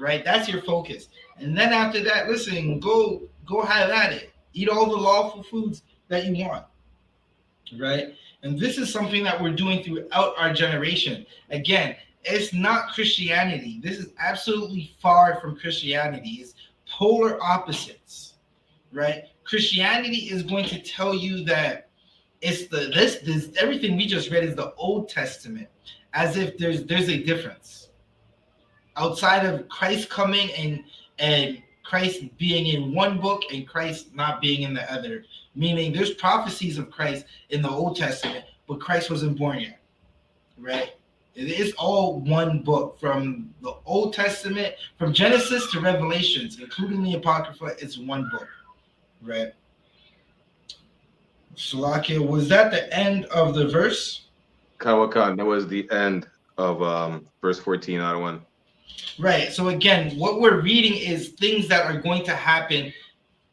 right? That's your focus. And then after that, listen, go have at it. Eat all the lawful foods that you want, right? And this is something that we're doing throughout our generation. Again, it's not Christianity. This is absolutely far from Christianity. It's polar opposites, right? Christianity is going to tell you that it's this everything we just read is the Old Testament, as if there's a difference outside of Christ coming and Christ being in one book and Christ not being in the other. Meaning there's prophecies of Christ in the Old Testament, but Christ wasn't born yet, right? It is all one book from the Old Testament, from Genesis to Revelations, including the Apocrypha. It's one book, right? Salakia, was that the end of the verse? Kawakan, that was the end of verse 14 out of 1. Right. So again, what we're reading is things that are going to happen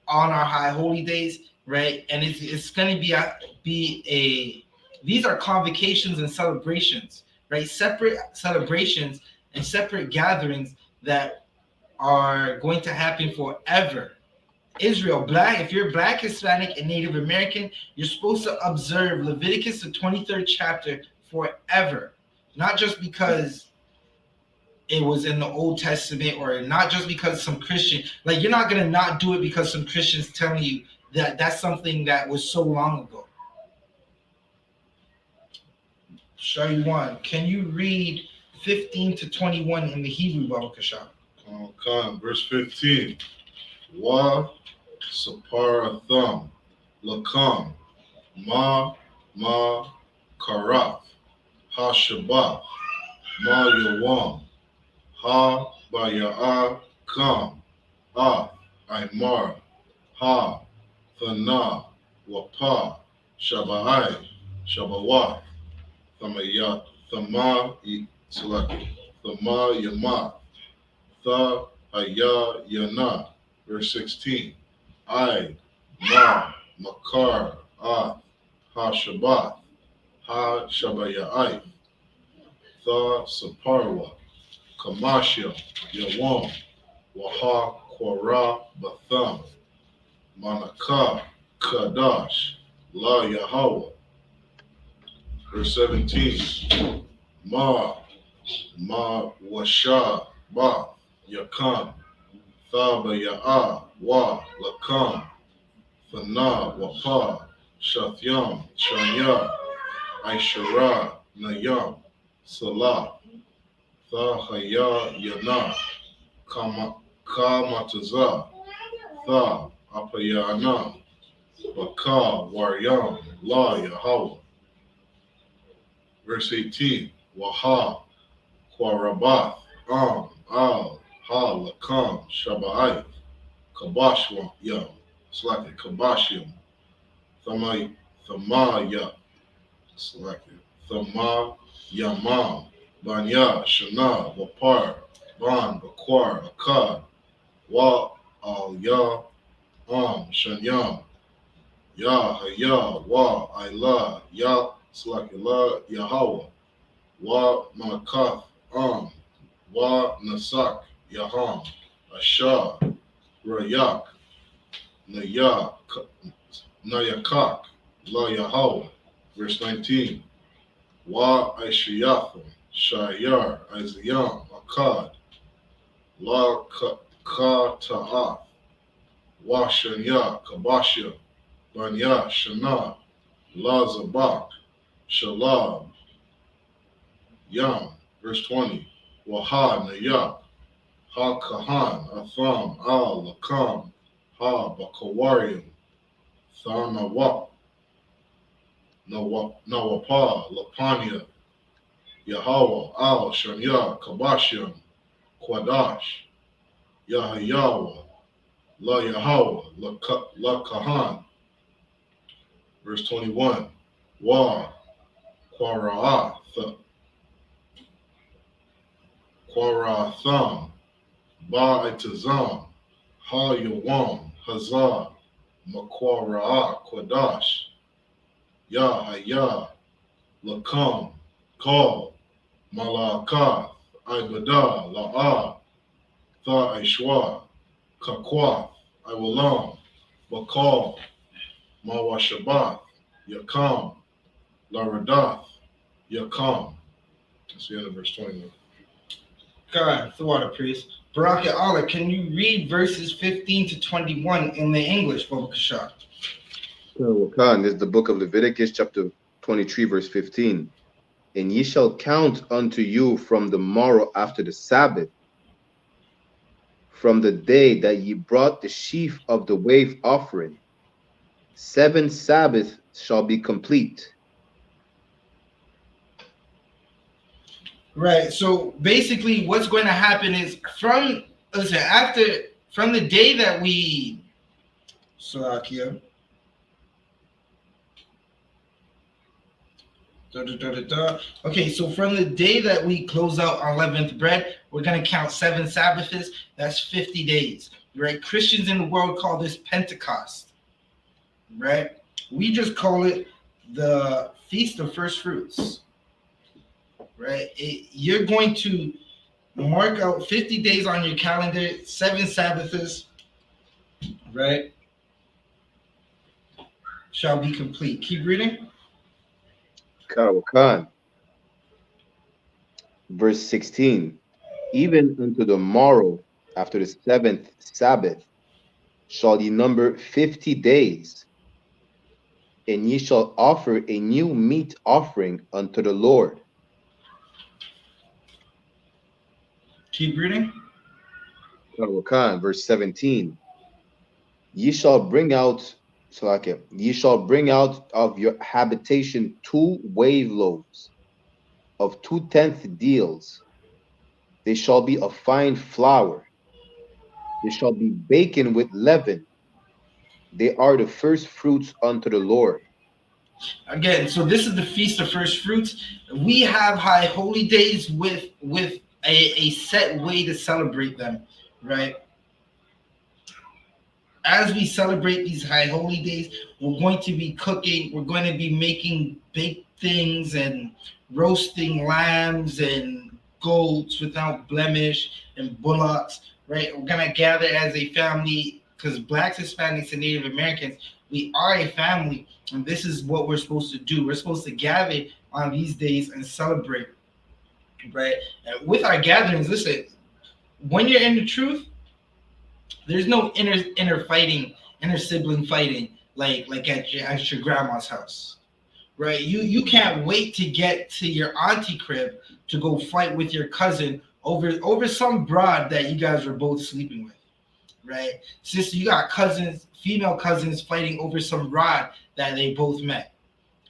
on our high holy days, right? And it's going to be these are convocations and celebrations, right? Separate celebrations and separate gatherings that are going to happen forever. Israel, black, if you're black, Hispanic, and Native American, you're supposed to observe Leviticus, the 23rd chapter, forever. Not just because it was in the Old Testament, or not just because some Christian, like, you're not going to not do it because some Christians telling you that that's something that was so long ago. Show you one. Can you read 15 to 21 in the Hebrew, Baba Kasha? Verse 15. Wa Saparatham Lakam Ma Karaf Ha Shabbat Ma Yawam Ha Baya'a Kam Aymar Ha Thana Wapa Shabbai Shabawat Thamayat Thama Yama Tha Haya Yana. Verse 16. I Makar Ha Shabbat Ha Shabayai Tha Saparwa Kamasha Yawam Waha Kwara Batham Manaka Kadash La Yahweh. Verse 17. Ma Washa Ba Yakan Thaba Ya'a Wa Lakam Thana Wapa Shatyam Shanya Aishara Nayam Salah Thahaya Yana Kamataza Tha Apayana Baka Waryam La Yahweh. Verse 18. Waha Kwarabath Al Ha Lakam Shabbat Kabashwa Yam. It's like a Kabashium. Thamaya. It's like a Thama Yamam. Banya Shana Wapar Ban Bakwar Akkad Wa Al Ya Shanyam Ya Haya Wa Ila Ya. It's like La Yahweh Wa Makath Wa Nasak Yaham Asha Rayak Nayakak La Yahweh. Verse 19. Wa Aishiyatham Shayar Isayam Akkad La Kata'ath Wa Shanya Kabasha Banya Shana La Zabak Shalab Yam. Verse 20. Waha Nayak Ha Kahan Atham Al Lakam Ha Bakawarium Thanawap Nawapa Lapanya Yahweh Al Shanya Kabashiam Kwadash Yahayawa La Yahweh La Kahan. Verse 21. Wa Kwaratham Ba Itazam Ha Yawam Hazar Makwara Kwadash Ya Haya Lakam Kal Malakath Ibada La'a Tha Ishwa Kakwath Iwalam Bakal Mawashabath Yakam Laradath Yakam. That's the end of verse 21. God, the water priest. Baraka Allah, can you read verses 15 to 21 in the English, Baba Kasha? This is the book of Leviticus, chapter 23, verse 15. And ye shall count unto you from the morrow after the Sabbath, from the day that ye brought the sheaf of the wave offering. 7 Sabbaths shall be complete. Right. So basically, what's going to happen is from the day that we Salakia. Okay, so from the day that we close out our 11th bread, we're going to count 7 Sabbaths. That's 50 days, right? Christians in the world call this Pentecost, right? We just call it the Feast of First Fruits, right? You're going to Mark out 50 days on your calendar, 7 Sabbaths, right? Shall be complete. Keep reading. Karawakan. Verse 16. Even unto the morrow, after the 7th Sabbath, shall ye number 50 days, and ye shall offer a new meat offering unto the Lord. Keep reading. Karawakan. Verse 17. Ye shall bring out, Salakia, ye shall bring out of your habitation 2 wave loaves of 2/10 deals. They shall be of fine flour. They shall be baken with leaven. They are the first fruits unto the Lord. Again, so this is the Feast of First Fruits. We have high holy days with a set way to celebrate them, right? As we celebrate these high holy days, we're going to be cooking, we're going to be making baked things and roasting lambs and goats without blemish and bullocks, right? We're going to gather as a family because Blacks, Hispanics, and Native Americans, we are a family, and this is what we're supposed to do. We're supposed to gather on these days and celebrate, right? And with our gatherings, listen, when you're in the truth, there's no inner fighting, inner sibling fighting like at your grandma's house, right? You can't wait to get to your auntie crib to go fight with your cousin over some broad that you guys were both sleeping with, right? Sister, you got cousins, female cousins fighting over some rod that they both met,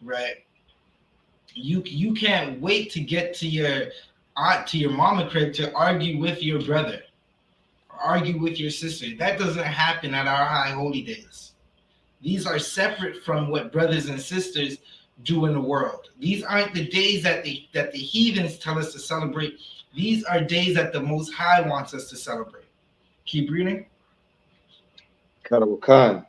right? You can't wait to get to your aunt to your mama crib to argue with your brother, argue with your sister. That doesn't happen at our high holy days. These are separate from what brothers and sisters do in the world. These aren't the days that the heathens tell us to celebrate. These are days that the Most High wants us to celebrate. Keep reading. Karawakan.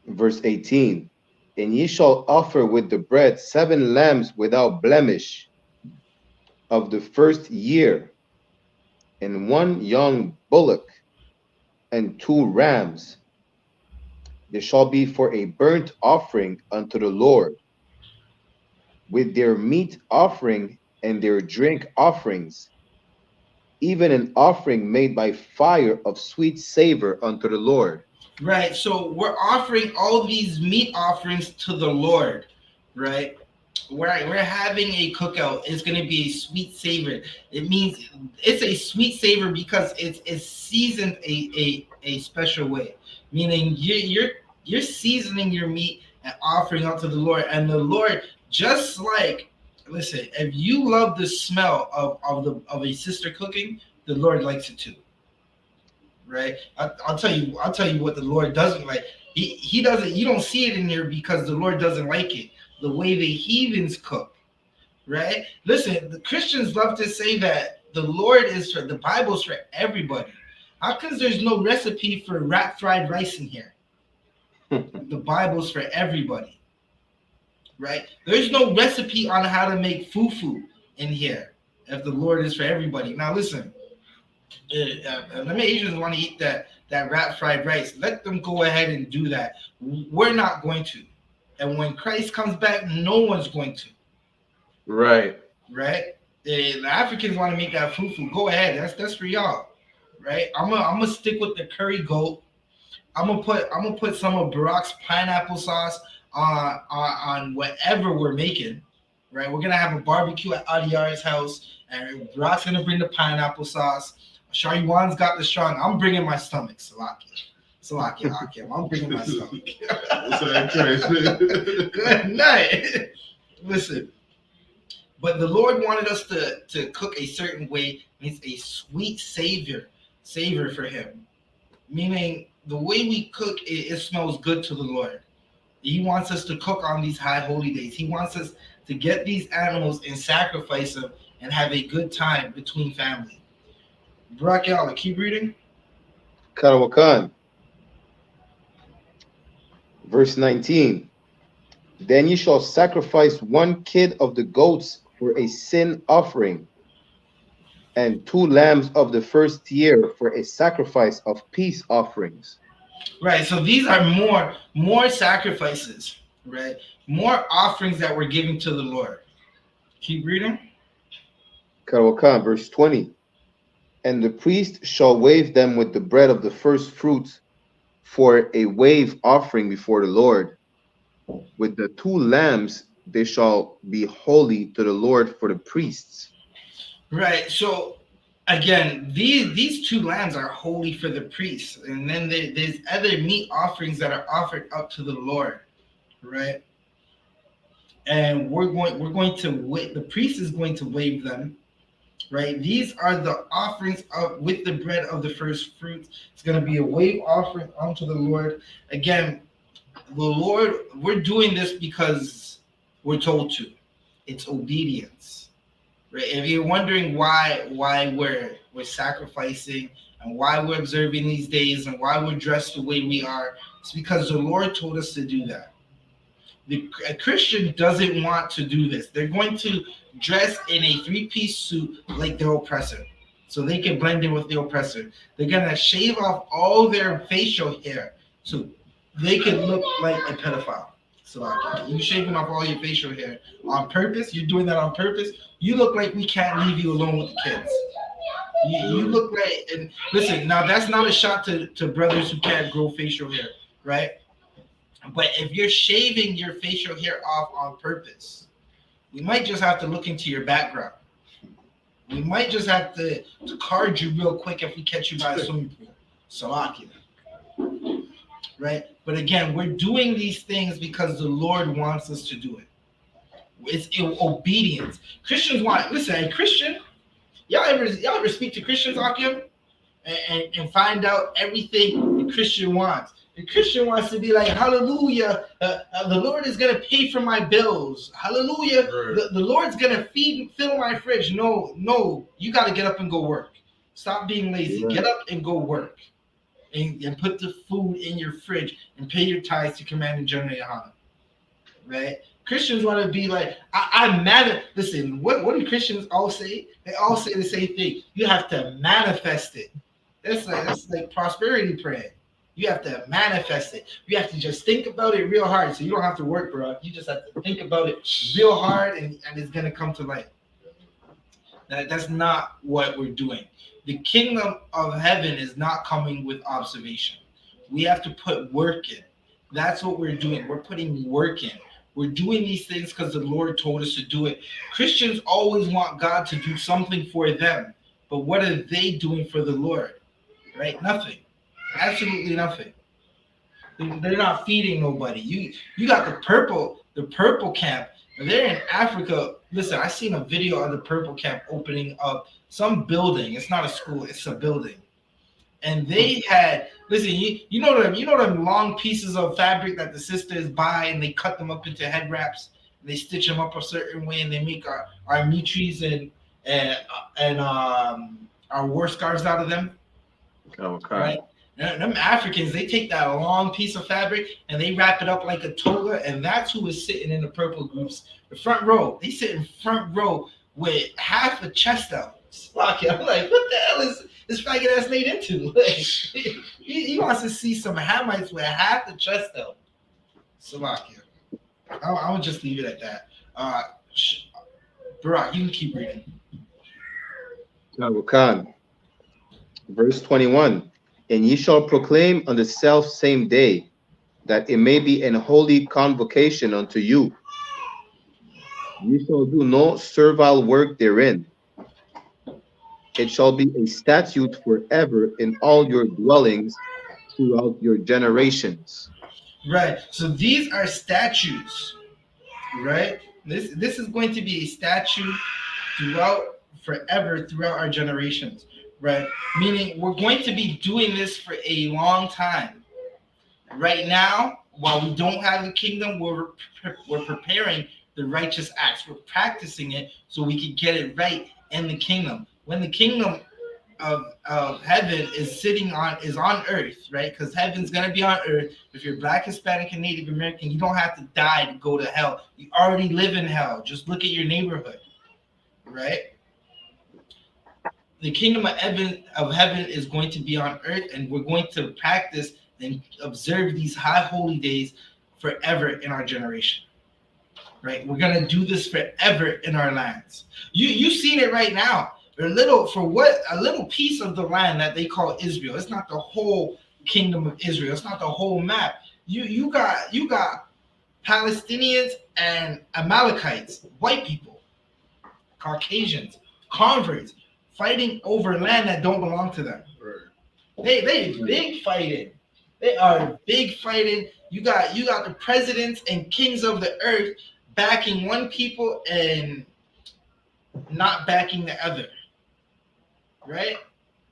Verse 18. And ye shall offer with the bread 7 lambs without blemish of the first year, and 1 young bullock, and 2 rams. They shall be for a burnt offering unto the Lord, with their meat offering and their drink offerings, even an offering made by fire of sweet savor unto the Lord. Right. So we're offering all these meat offerings to the Lord, right? We're having a cookout. It's going to be a sweet savor. It means it's a sweet savor because it's seasoned a special way. Meaning you're seasoning your meat and offering unto the Lord. And the Lord, just like, listen, if you love the smell of a sister cooking, the Lord likes it too, right? I'll tell you what the Lord doesn't like. He doesn't. You don't see it in there because the Lord doesn't like it. The way the heathens cook, right? Listen, the Christians love to say that the Lord is for the Bible's for everybody. How come there's no recipe for wrap fried rice in here? The Bible's for everybody, right? There's no recipe on how to make fufu in here if the Lord is for everybody. Now listen, the Asians want to eat that wrap fried rice. Let them go ahead and do that. We're not going to. And when Christ comes back, no one's going to. Right. Right? The Africans want to make that fufu. Go ahead. That's for y'all. Right? I'm gonna stick with the curry goat. I'm gonna put some of Barack's pineapple sauce on whatever we're making. Right? We're gonna have a barbecue at Adiar's house, and Barack's gonna bring the pineapple sauce. Shariwan's got the strong. I'm bringing my stomach, Salakia, Hakim. I'm bringing my stomach. Good night. Listen, but the Lord wanted us to cook a certain way. It's a sweet savor for Him. Meaning, the way we cook, it smells good to the Lord. He wants us to cook on these high holy days. He wants us to get these animals and sacrifice them and have a good time between family. Barak Yalla, keep reading. Karawakan. Verse 19. Then ye shall sacrifice 1 kid of the goats for a sin offering, and 2 lambs of the first year for a sacrifice of peace offerings. Right. So these are more sacrifices, right? More offerings that we're giving to the Lord. Keep reading. Karawakan, verse 20. And the priest shall wave them with the bread of the first fruits for a wave offering before the Lord. With the 2 lambs they shall be holy to the Lord for the priests. Right. So again, these 2 lambs are holy for the priests, and then there's other meat offerings that are offered up to the Lord, right? And we're going to wait. The priest is going to wave them, right? These are the offerings of with the bread of the first fruits. It's going to be a wave offering unto the Lord. Again, the Lord, we're doing this because we're told to. It's obedience. Right? If you're wondering why we're sacrificing and why we're observing these days and why we're dressed the way we are, it's because the Lord told us to do that. A Christian doesn't want to do this. They're going to dress in a 3-piece suit like their oppressor, so they can blend in with the oppressor. They're gonna shave off all their facial hair so they can look like a pedophile. So like, you shaving off all your facial hair on purpose. You're doing that on purpose. You look like we can't leave you alone with the kids. You look like, and listen, now that's not a shot to brothers who can't grow facial hair, right? But if you're shaving your facial hair off on purpose, we might just have to look into your background. We might just have to card you real quick if we catch you by a swimming pool. Salakia. Right? But again, we're doing these things because the Lord wants us to do it. It's obedience. Christians want, listen, a Christian, y'all ever speak to Christians, Akim, and find out everything the Christian wants. The Christian wants to be like, hallelujah, the Lord is going to pay for my bills. Hallelujah, right. The Lord's going to fill my fridge. No, you got to get up and go work. Stop being lazy. Right. Get up and go work. And put the food in your fridge and pay your tithes to Command and General YAHANNA. Right? Christians want to be like, I'm mad. Listen, what do Christians all say? They all say the same thing. You have to manifest it. That's like prosperity prayer. You have to manifest it. You have to just think about it real hard. So you don't have to work, bro. You just have to think about it real hard, and it's going to come to life. That's not what we're doing. The kingdom of heaven is not coming with observation. We have to put work in. That's what we're doing. We're putting work in. We're doing these things because the Lord told us to do it. Christians always want God to do something for them. But what are they doing for the Lord? Right? Nothing. Absolutely nothing. They're not feeding nobody. You got the purple camp. They're in Africa. Listen, I seen a video of the purple camp opening up some building. It's not a school, it's a building. And they had, listen, you know them long pieces of fabric that the sisters buy, and they cut them up into head wraps, and they stitch them up a certain way, and they make our mitris and our war scarves out of them. Okay. Right? Them Africans, they take that long piece of fabric and they wrap it up like a toga, and that's who is sitting in the purple groups, the front row. They sit in front row with half a chest out. I'm like, what the hell is this faggot ass made into? Like, he wants to see some Hamites with half the chest out. Salakia. I would just leave it at that. Barak, you can keep reading. Khan. Verse 21. And ye shall proclaim on the self same day, that it may be an holy convocation unto you. Ye shall do no servile work therein. It shall be a statute forever in all your dwellings throughout your generations. Right. So these are statutes, right? This is going to be a statute forever throughout our generations. Right, meaning we're going to be doing this for a long time. Right now, while we don't have the kingdom, we're preparing the righteous acts. We're practicing it so we can get it right in the kingdom. When the kingdom of heaven is on earth, right? Because heaven's gonna be on earth. If you're Black, Hispanic, and Native American, you don't have to die to go to hell. You already live in hell. Just look at your neighborhood, right? the kingdom of heaven is going to be on earth, and we're going to practice and observe these high holy days forever in our generation. Right? We're gonna do this forever in our lands. You've seen it right now. A little piece of the land that they call Israel. It's not the whole kingdom of Israel. It's not the whole map. You got Palestinians and Amalekites, white people, Caucasians, converts fighting over land that don't belong to them. They big fighting. They are big fighting. You got the presidents and kings of the earth backing one people and not backing the other. Right?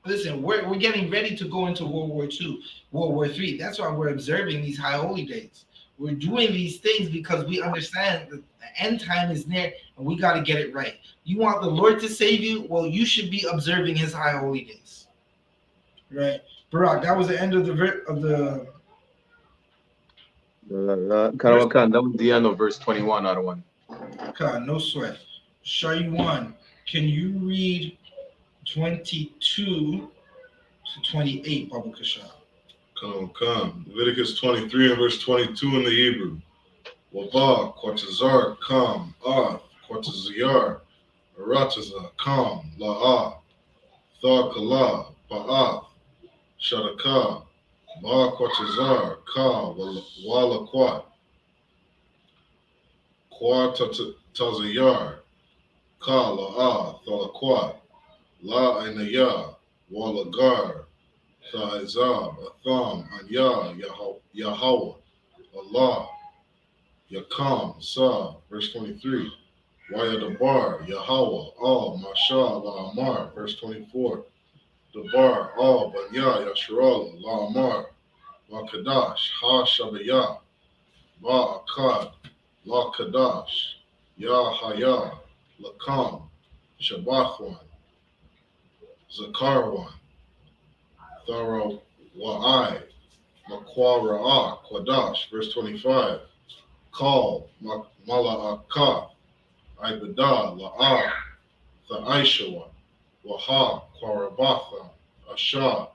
Listen, we're getting ready to go into World War II, World War III. That's why we're observing these high holy days. We're doing these things because we understand that the end time is near and we got to get it right. You want the Lord to save you? Well, you should be observing his high holy days. Right? Barak, that was the end of the Karawakan, that was the end of verse 21 out of 1. God, no sweat. Shayuan, can you read 22 to 28, Baba Kasha? Come. Leviticus 23 and verse 22 in the Hebrew. Wabah, Quartazar, Kam, Quartazar, Arataza, Kam, La'ah, Tha Ba'ath, Shadaka, Ba Quartazar, Ka, Walaquat, Quartazayar, Ka, La'ah, Thalaquat, La Ainaya, Walagar, Tha'izab, Atham, Anya, Yahweh, Allah, Yakam, Sa, verse 23. Wayadabar, Yahweh, Al, Masha, La Amar, verse 24. Dabar, Al, Banya, Yasharala, La Amar, La Kadash, Ha Shabaya, Ba Akkad, La Kadash, Ya Haya, Lakam, Shabbathwan, Zakarwan, Thara Wa'ai, Makwara'a, Kwadash, verse 25. Call, Mala'aka, Ibadah, La'ah, Tha'aishawa, Waha, Kwarabatha, Asha,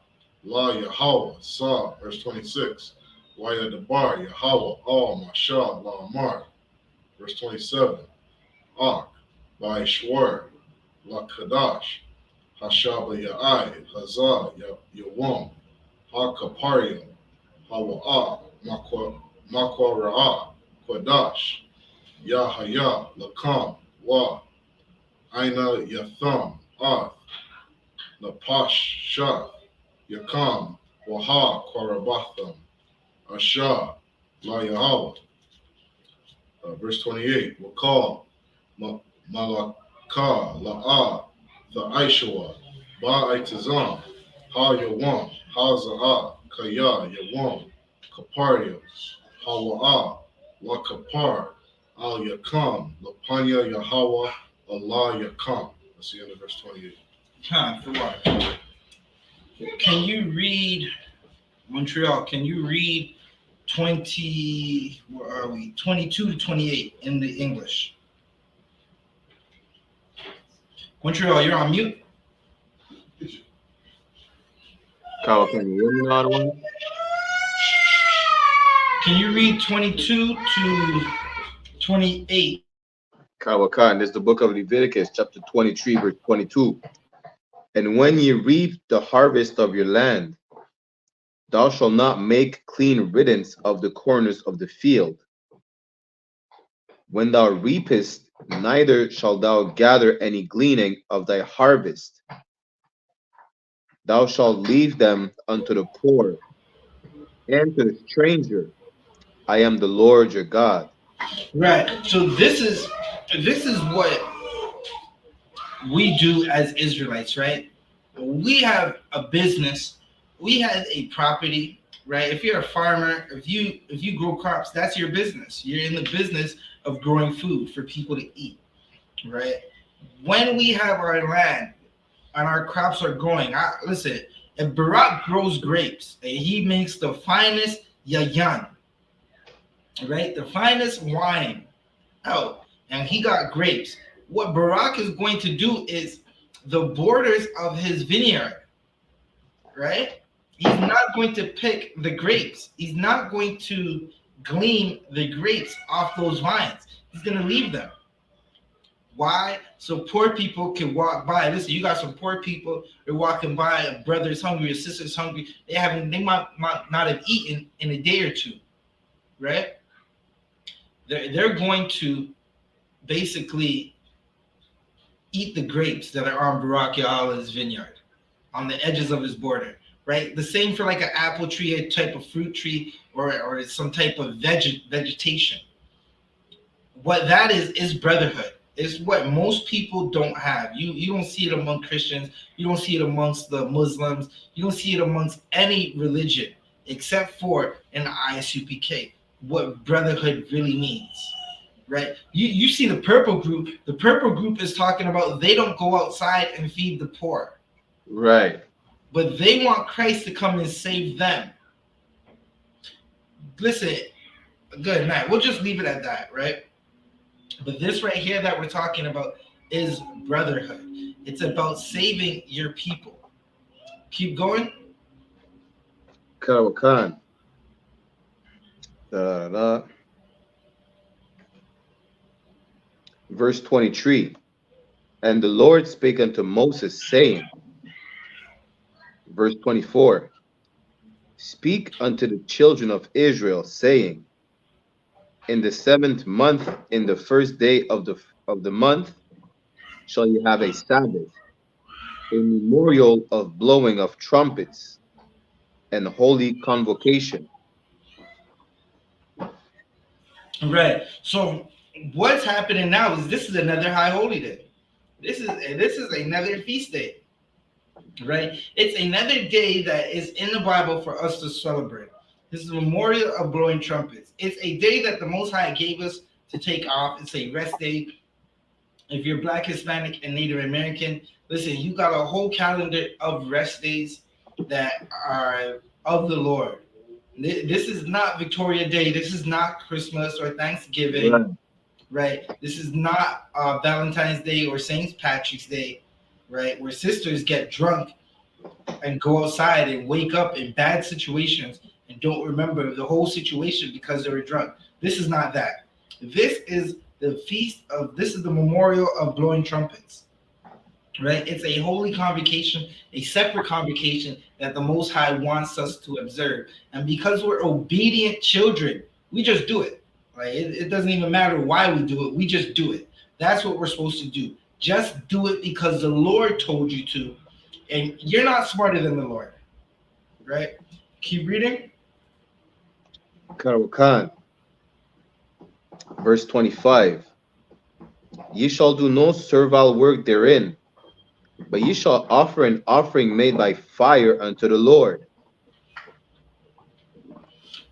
La Yahweh, Sa, verse 26. Wayadabar, Yahweh, Al, Masha, La Amar, verse 27. Ak, Baishwar, La Kadash, Hashaba Ya'ai, Hazah, Yawam, Ha Kaparia, Hawa'ah, Makwara'a, Kwadash, Yahaya, Lakam, Wa, Aina Yatham, Ath, Napash, Shah, Yakam, Waha, Kwarabatham, Asha, La Yahweh. Verse 28, Wakal, Malaka, La'ah, Tha'aishawa, Ba'itazam, Ha Yawam, Ha Za'ah, Kaya, Yawam, Kaparia, Hawa'ah, La Kapar, Al Yakam, Lapanya Yahweh, Allah Yakam. That's the end of verse 28. Can you read Montreal? Can you read 22 to 28 in the English? Montreal, you're on mute. Kyle, can you hear me out of 1? Can you read 22 to 28? Karawakan, this is the book of Leviticus, chapter 23, verse 22. And when ye reap the harvest of your land, thou shalt not make clean riddance of the corners of the field. When thou reapest, neither shalt thou gather any gleaning of thy harvest. Thou shalt leave them unto the poor and to the stranger. I am the Lord your God. Right. So this is what we do as Israelites, right? We have a business, we have a property, right? If you're a farmer, if you grow crops, that's your business. You're in the business of growing food for people to eat, right? When we have our land and our crops are growing, listen, if Barak grows grapes and he makes the finest yayan, right? The finest wine out, and he got grapes. What Barak is going to do is the borders of his vineyard, right? He's not going to pick the grapes. He's not going to glean the grapes off those vines. He's going to leave them. Why? So poor people can walk by. Listen, you got some poor people. They're walking by. A brother's hungry. A sister's hungry. They might not have eaten in a day or two, right? They're going to basically eat the grapes that are on Barak Yahweh's vineyard, on the edges of his border, right? The same for like an apple tree, a type of fruit tree, or some type of vegetation. What that is brotherhood. It's what most people don't have. You don't see it among Christians. You don't see it amongst the Muslims. You don't see it amongst any religion except for in the I.S.U.P.K. What brotherhood really means, right? You see the purple group. The purple group is talking about they don't go outside and feed the poor. Right. But they want Christ to come and save them. Listen, good night. We'll just leave it at that, right? But this right here that we're talking about is brotherhood. It's about saving your people. Keep going. Khan. Verse 23. And the Lord spake unto Moses, saying, verse 24, speak unto the children of Israel, saying, in the 7th month, in the first day of the month, shall you have a Sabbath, a memorial of blowing of trumpets, and holy convocation. Right. So what's happening now is this is another high holy day. This is another feast day. Right? It's another day that is in the Bible for us to celebrate. This is a memorial of blowing trumpets. It's a day that the Most High gave us to take off. It's a rest day. If you're Black, Hispanic, and Native American, listen, you got a whole calendar of rest days that are of the Lord. This is not Victoria Day. This is not Christmas or Thanksgiving, right? This is not Valentine's Day or St. Patrick's Day, right? Where sisters get drunk and go outside and wake up in bad situations and don't remember the whole situation because they were drunk. This is not that. This is the memorial of blowing trumpets, right? It's a holy convocation, a separate convocation that the Most High wants us to observe. And because we're obedient children, we just do it, right? It doesn't even matter why we do it. We just do it. That's what we're supposed to do. Just do it because the Lord told you to. And you're not smarter than the Lord, right? Keep reading. Khan. Verse 25. Ye shall do no servile work therein, but ye shall offer an offering made by fire unto the Lord.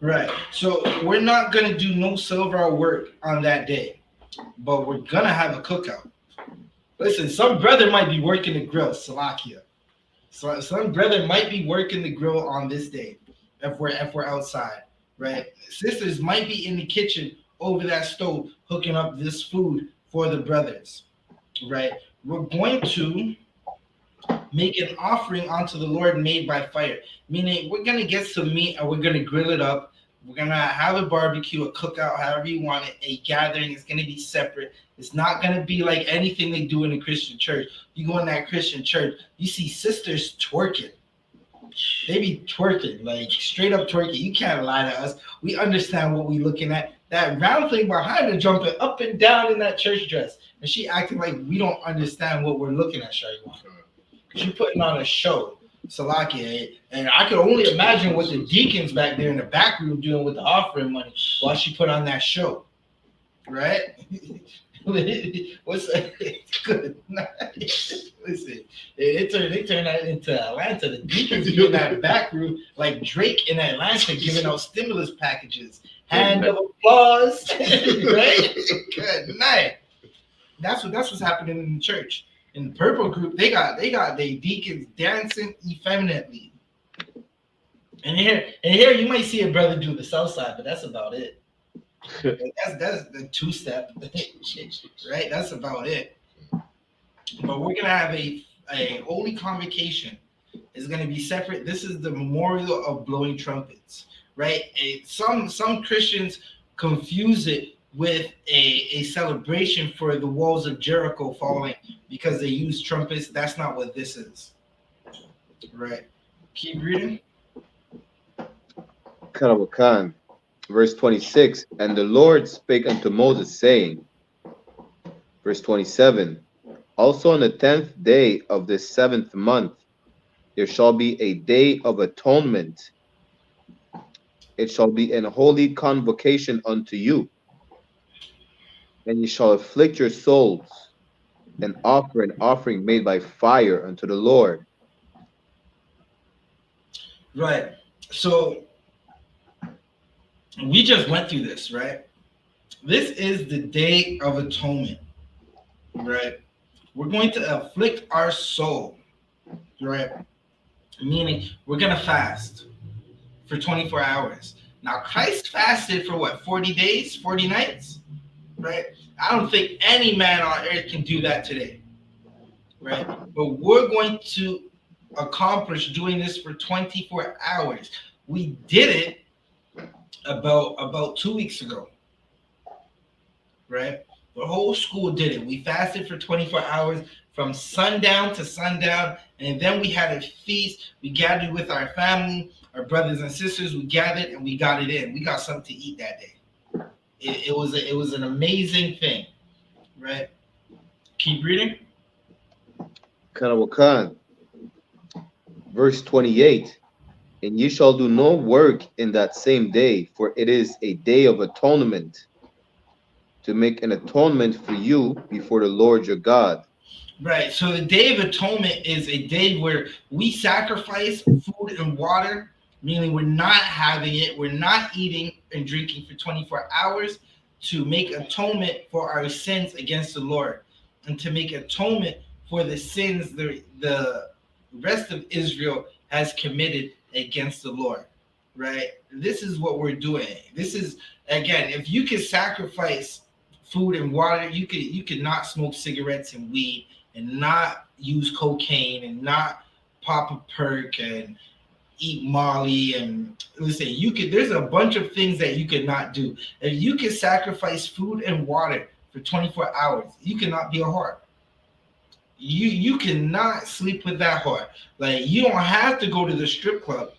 Right. So we're not going to do no servile work on that day, but we're going to have a cookout. Listen, some brother might be working the grill, Salakia. So some brother might be working the grill on this day if we're outside, right? Sisters might be in the kitchen over that stove hooking up this food for the brothers, right? We're going to make an offering unto the Lord made by fire, meaning we're going to get some meat and we're going to grill it up. We're going to have a barbecue, a cookout, however you want it, a gathering. It's going to be separate. It's not going to be like anything they do in a Christian church. You go in that Christian church, you see sisters twerking. They be twerking, like straight up twerking. You can't lie to us. We understand what we're looking at. That round thing behind her jumping up and down in that church dress. And she acting like we don't understand what we're looking at, Shaiwan. She putting on a show. Salakia, and I could only imagine what the deacons back there in the back room doing with the offering money while she put on that show, right? What's that? It's good. Listen, they turn that into Atlanta. The deacons be in that back room like Drake in Atlanta giving out stimulus packages. Hand of applause, right? Good night. That's what's happening in the church. In the purple group, they got their deacons dancing effeminately. And here you might see a brother do the south side, but that's about it. That's the two-step, right? That's about it. But we're gonna have a a holy convocation is going to be separate. This is the memorial of blowing trumpets, right? Some Christians confuse it with a celebration for the walls of Jericho falling because they use trumpets. That's not what this is, right? Keep reading. Khan, verse 26, and the Lord spake unto Moses, saying, verse 27, also on the 10th day of this 7th month, there shall be a day of atonement. It shall be an holy convocation unto you, and ye shall afflict your souls, and offer an offering made by fire unto the Lord. Right. So we just went through this, right? This is the Day of Atonement, right? We're going to afflict our soul, right? Meaning we're going to fast for 24 hours. Now, Christ fasted for what, 40 days, 40 nights, right? I don't think any man on earth can do that today, right? But we're going to accomplish doing this for 24 hours. We did it about 2 weeks ago, right? The whole school did it. We fasted for 24 hours from sundown to sundown, and then we had a feast. We gathered with our family, our brothers and sisters. We gathered and we got it in. We got something to eat that day. It was an amazing thing, right? Keep reading. Khan, verse 28, and ye shall do no work in that same day, for it is a day of atonement, to make an atonement for you before the Lord your God. Right. So the Day of Atonement is a day where we sacrifice food and water, meaning we're not having it, we're not eating and drinking for 24 hours to make atonement for our sins against the Lord and to make atonement for the sins the rest of Israel has committed against the Lord. Right. This is what we're doing. This is, again, if you could sacrifice food and water, you could not smoke cigarettes and weed and not use cocaine and not pop a perk and eat Molly and listen, you could, there's a bunch of things that you could not do. If you could sacrifice food and water for 24 hours, you cannot be a whore. You cannot sleep with that whore. Like, you don't have to go to the strip club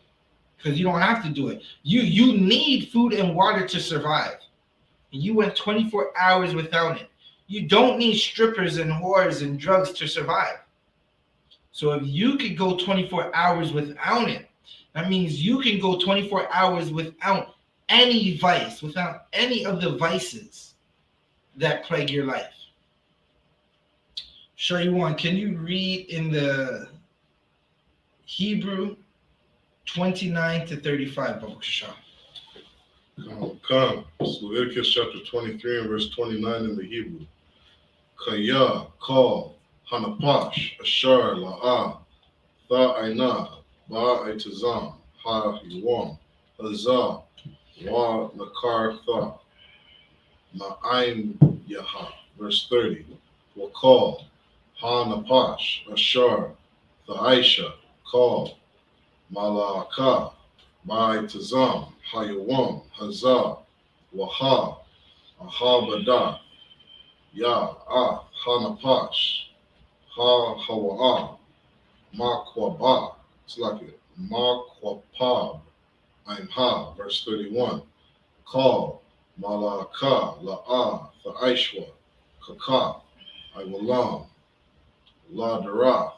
because you don't have to do it. You need food and water to survive. And you went 24 hours without it. You don't need strippers and whores and drugs to survive. So if you could go 24 hours without it, that means you can go 24 hours without any vice, without any of the vices that plague your life. Show you one. Can you read in the Hebrew 29 to 35, Baruch Shah? Come. Leviticus chapter 23 and verse 29 in the Hebrew. Kaya, call, Hanapash, Ashar, La'ah, Tha'ina, Ba'itazam, Ha-Yuam, Hazah, Wa Nakar Tha, Ma'ain Yaha. Verse 30. Wakal, Hanapash, Ashar, Tha'isha, call, Mala'aka, Ba'itazam, Ha-Yuam, Hazah, Waha, Ahabada, Ya, Ah, Hanapash, Ha, Hawa'a, Makwaba, it's like it, Makwapab, I'm Ha, verse 31. Call, Malaka, La'ah, Tha'ishwa, Kaka, Iwalam, La Darath,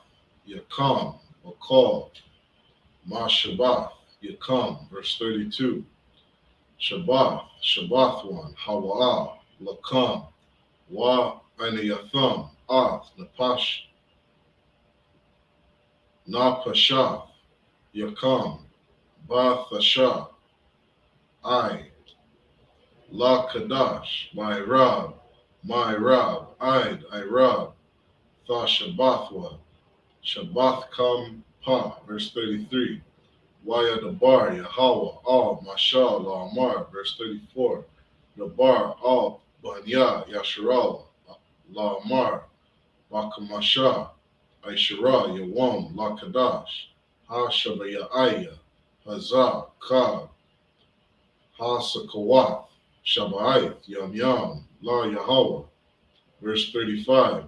Yakam, Wakal, Ma Shabbath, Yakam, verse 32. Shabbath, Shabbath one, Hawa'a, Lakam, Wa Ainayatham, Ath, Napash, Napasha, Yakam, Bathasha, I, La Kadash, my Rab, Id, I Rab, Tha Shabbathwa, Shabbath Kam Pa, verse 33. Waya Dabar, Yahweh, Al, Mashal, La Amar, verse 34. Dabar, Al, Banya, Yasharal, La Amar, Bakamasha, Aishara, Yawam, Lakadash, Ha Shabayaya, Hazah, Ka, Ha Sakawat, Shabayit, Yam Yam, La Yahweh. Verse 35,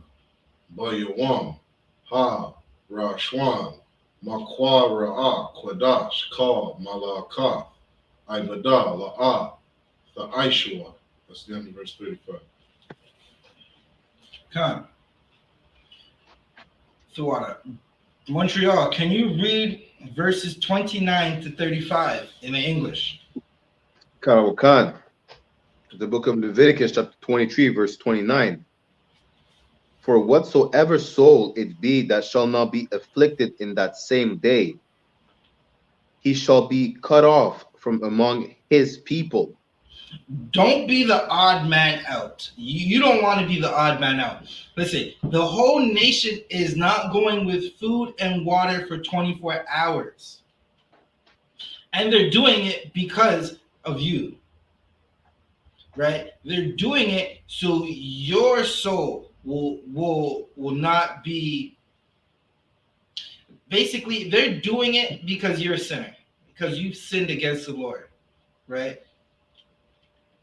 Ba Yawam, Ha Rashwan, Makwa Ra'ah, Kwadash, Ka, Malaka, Ibada, La'ah, the Aishua. That's the end of verse 35. Come. Thawada. Montreal, can you read verses 29 to 35 in the English? Khan, the book of Leviticus, chapter 23, verse 29. For whatsoever soul it be that shall not be afflicted in that same day, he shall be cut off from among his people. Don't be the odd man out. You don't want to be the odd man out. Listen, the whole nation is not going with food and water for 24 hours. And they're doing it because of you. Right? They're doing it so your soul will not be. Basically, they're doing it because you're a sinner, because you've sinned against the Lord, right?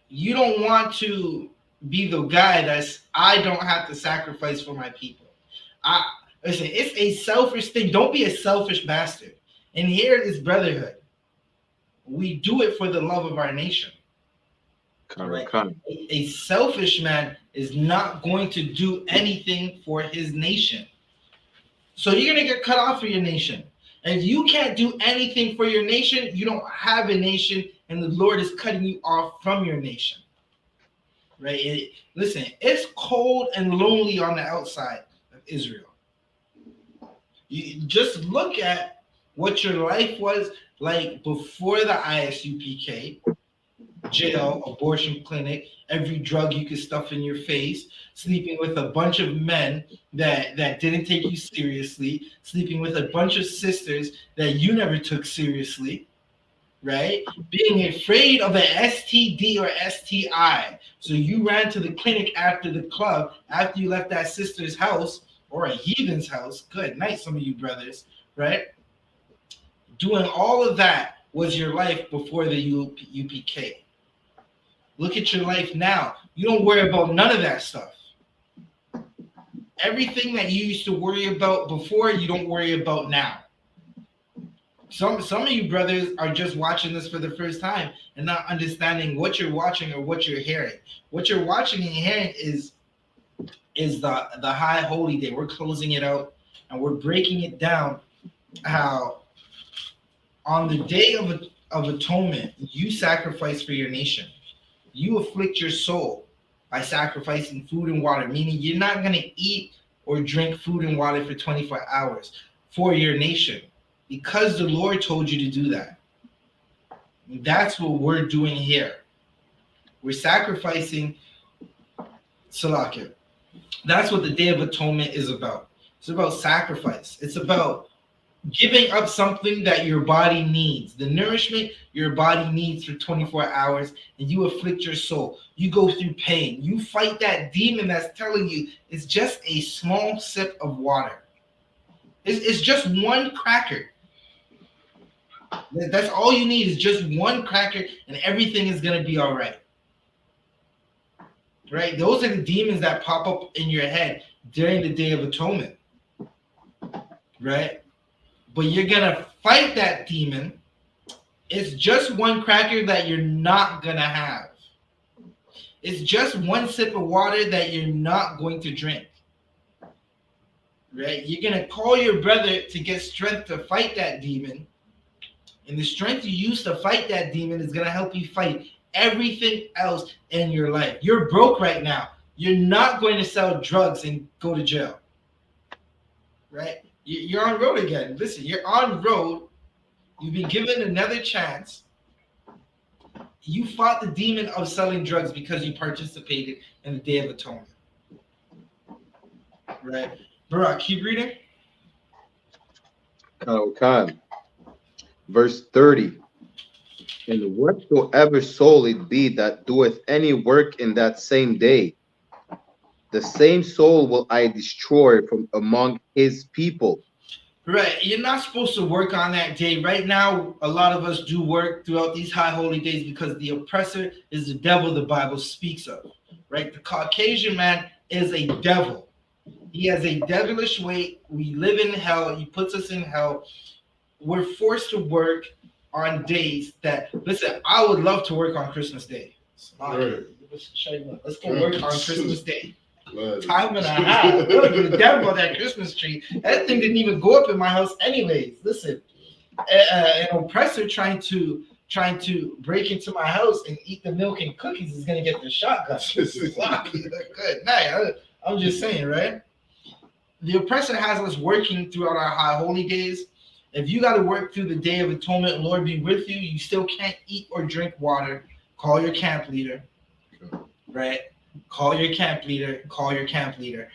You don't want to be the guy I don't have to sacrifice for my people. Listen, it's a selfish thing. Don't be a selfish bastard. And here is brotherhood. We do it for the love of our nation. Right? A selfish man is not going to do anything for his nation. So you're going to get cut off for your nation. And if you can't do anything for your nation, you don't have a nation, and the Lord is cutting you off from your nation. Right? Listen, it's cold and lonely on the outside of Israel. You just look at what your life was like before the I.S.U.P.K, jail, abortion clinic, every drug you could stuff in your face, sleeping with a bunch of men that didn't take you seriously, sleeping with a bunch of sisters that you never took seriously, right? Being afraid of an STD or STI. So you ran to the clinic after the club, after you left that sister's house or a heathen's house. Good night, some of you brothers, right? Doing all of that was your life before the UPK. Look at your life now. You don't worry about none of that stuff. Everything that you used to worry about before, you don't worry about now. Some of you brothers are just watching this for the first time and not understanding what you're watching or what you're hearing. What you're watching and hearing is the high holy day. We're closing it out and we're breaking it down how on the day of atonement, you sacrifice for your nation. You afflict your soul by sacrificing food and water, meaning you're not going to eat or drink food and water for 24 hours for your nation because the Lord told you to do that. That's what we're doing here. We're sacrificing Salakia. That's what the Day of Atonement is about. It's about sacrifice. It's about giving up something that your body needs, the nourishment your body needs for 24 hours, and you afflict your soul. You go through pain. You fight that demon that's telling you it's just a small sip of water. It's just one cracker. That's all you need is just one cracker, and everything is going to be all right. Right? Those are the demons that pop up in your head during the Day of Atonement. Right? But you're going to fight that demon. It's just one cracker that you're not going to have. It's just one sip of water that you're not going to drink. Right? You're going to call your brother to get strength to fight that demon. And the strength you use to fight that demon is going to help you fight everything else in your life. You're broke right now. You're not going to sell drugs and go to jail. Right? You're on road again. Listen, you're on road. You've been given another chance. You fought the demon of selling drugs because you participated in the Day of Atonement. Right? Barak, keep reading. Khan. Verse 30. And whatsoever soul it be that doeth any work in that same day, the same soul will I destroy from among his people. Right. You're not supposed to work on that day. Right now, a lot of us do work throughout these high holy days because the oppressor is the devil the Bible speaks of. Right? The Caucasian man is a devil. He has a devilish way. We live in hell. He puts us in hell. We're forced to work on days that, listen, I would love to work on Christmas Day. Right. Let's go work on Christmas Day. Glad. Time and a half. Look, the devil on that Christmas tree. That thing didn't even go up in my house anyways. Listen, an oppressor trying to break into my house and eat the milk and cookies is gonna get the shotgun. Good night. I'm just saying, right? The oppressor has us working throughout our high holy days. If you got to work through the Day of Atonement, Lord be with you, you still can't eat or drink water. Call your camp leader, right? Call your camp leader. Call your camp leader.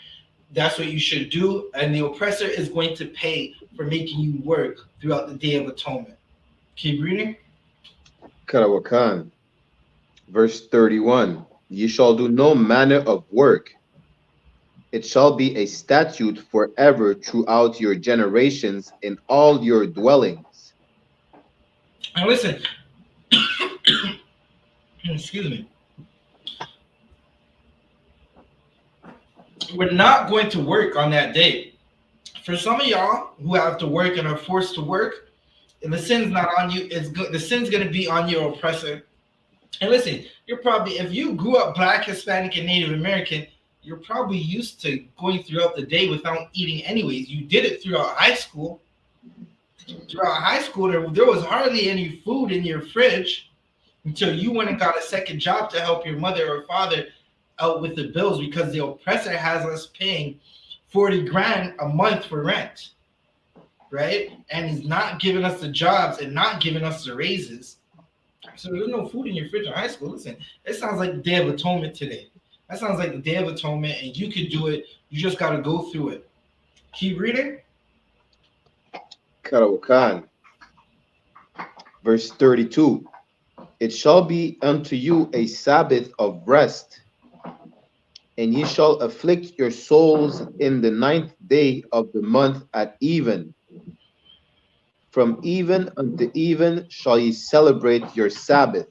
That's what you should do. And the oppressor is going to pay for making you work throughout the Day of Atonement. Keep reading. Karawakan, verse 31. Ye shall do no manner of work. It shall be a statute forever throughout your generations in all your dwellings. And listen, excuse me. We're not going to work on that day. For some of y'all who have to work and are forced to work, and the sin's not on you, it's good. The sin's going to be on your oppressor. And listen, you're probably, if you grew up Black, Hispanic, and Native American, you're probably used to going throughout the day without eating anyways. You did it throughout high school. Throughout high school, there was hardly any food in your fridge until you went and got a second job to help your mother or father out with the bills, because the oppressor has us paying 40 grand a month for rent, right? And he's not giving us the jobs and not giving us the raises. So there's no food in your fridge in high school. Listen, it sounds like the Day of Atonement today. That sounds like the Day of Atonement, and you can do it. You just got to go through it. Keep reading. Karawakan, verse 32. It shall be unto you a Sabbath of rest, and ye shall afflict your souls in the 9th day of the month at even. From even unto even shall ye celebrate your Sabbath.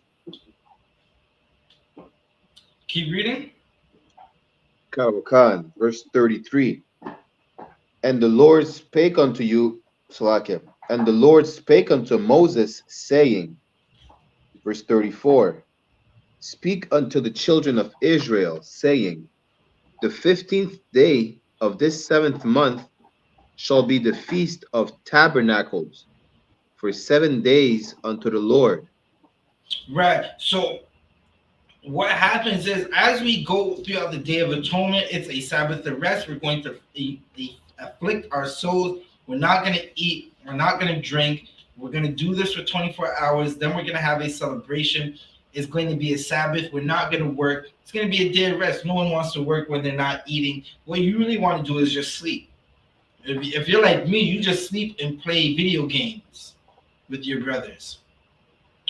Keep reading. Karawakan, verse 33. And the Lord spake unto you, Salakia, and the Lord spake unto Moses, saying, verse 34, speak unto the children of Israel, saying, the 15th day of this 7th month shall be the feast of tabernacles for 7 days unto the Lord. Right. So what happens is, as we go throughout the Day of Atonement, it's a Sabbath of rest. We're going to afflict our souls. We're not going to eat. We're not going to drink. We're going to do this for 24 hours. Then we're going to have a celebration. It's going to be a Sabbath. We're not going to work. It's going to be a day of rest. No one wants to work when they're not eating. What you really want to do is just sleep. If you're like me, you just sleep and play video games with your brothers.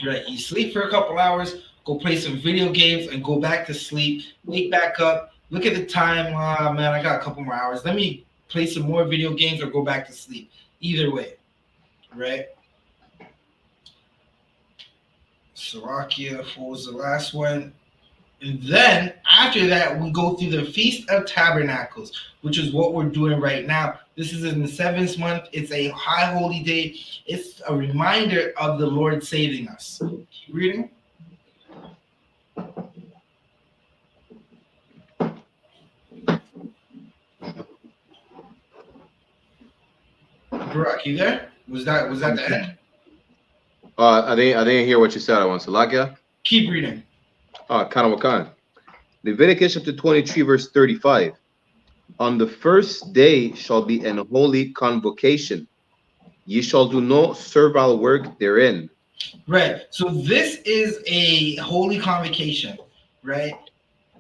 Right? You sleep for a couple hours, go play some video games, and go back to sleep. Wake back up. Look at the time. Oh, man, I got a couple more hours. Let me play some more video games or go back to sleep. Either way, right? Slovakia, what was the last one? And then after that, we go through the Feast of Tabernacles, which is what we're doing right now. This is in the 7th month. It's a high holy day. It's a reminder of the Lord saving us. Keep reading. Barak, you there? Was that the end? I didn't hear what you said. I want Salakia. Keep reading. Karawakan. Leviticus chapter 23, verse 35. On the first day shall be an holy convocation. Ye shall do no servile work therein. Right. So this is a holy convocation, right?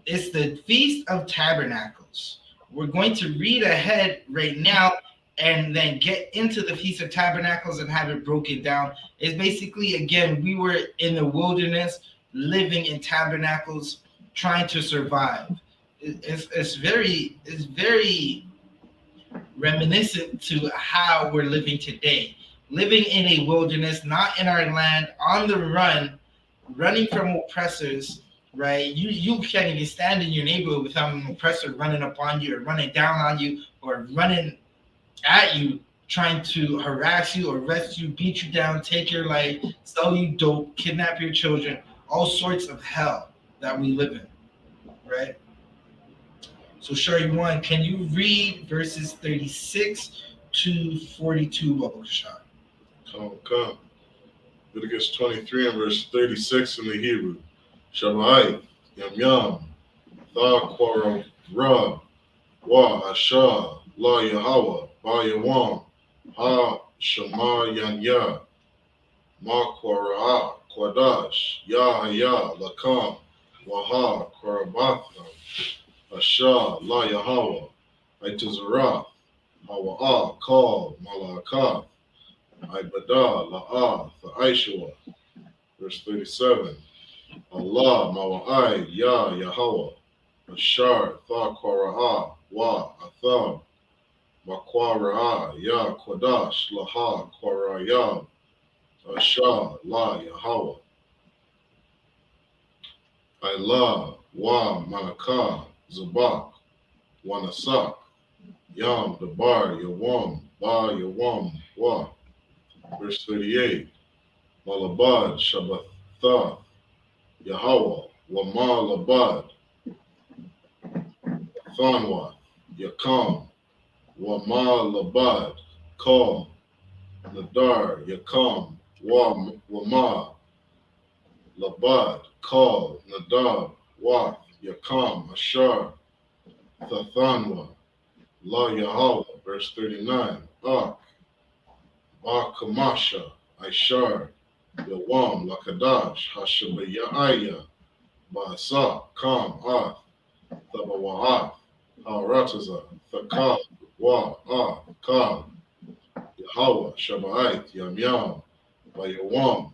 It's the Feast of Tabernacles. We're going to read ahead right now and then get into the Feast of Tabernacles and have it broken down. It's basically, again, we were in the wilderness, living in tabernacles, trying to survive. It's very reminiscent to how we're living today. Living in a wilderness, not in our land, on the run, running from oppressors, right? You can't even stand in your neighborhood without an oppressor running up on you or running down on you or running at you, trying to harass you, arrest you, beat you down, take your life, sell you dope, kidnap your children, all sorts of hell that we live in, right? So, Shari 1, can you read verses 36 to 42, Baba Kashar? Come. Leviticus 23 and verse 36 in the Hebrew. Shabbat, Yam Yam, Tha Quara Ra, Wa Asha, La Yahweh, Ba Yawam, Ha Shema Yanya, Ma Quara, Quadash, Ya Haya, Lakam, Waha, Quarabatha, Asha, La Yahweh, Itazara, Hawa'a, Kal, Malakah, Ibada, La'ah, Tha'ishua. Verse 37. Allah, Mawa'ai, Ya, Yahweh, Ashar, Tha Quara'a, Wa, Atham, Maquara'a, Ya, Quadash, Laha, Quarayab, Ashar, La, Yahweh, Allah, Wa, Manakah, Zabak, Wanasak, Yam, Dabar, Yawam, Ba, Yawam, Wa. Verse 38. Malabad, Shabbatha, Yahweh, Wama Labad, Thanwa, Yakam, Wama Labad, Kal, Nadar, Yakam, Wama Labad, Kal, Nadab, Wa, Yakam, Ashar, Thathanwa, La Yahweh, verse 39, Ak, Ba Kamasha, Ishar, Yawam, Lakadash, Hashabayaya, Ba'asa, Kam, Ath, Thabawa'ath, Harataza, Thakal, Wa, Ah, Kal, Yahweh, Shabbat, Yam Yam, Bayawam,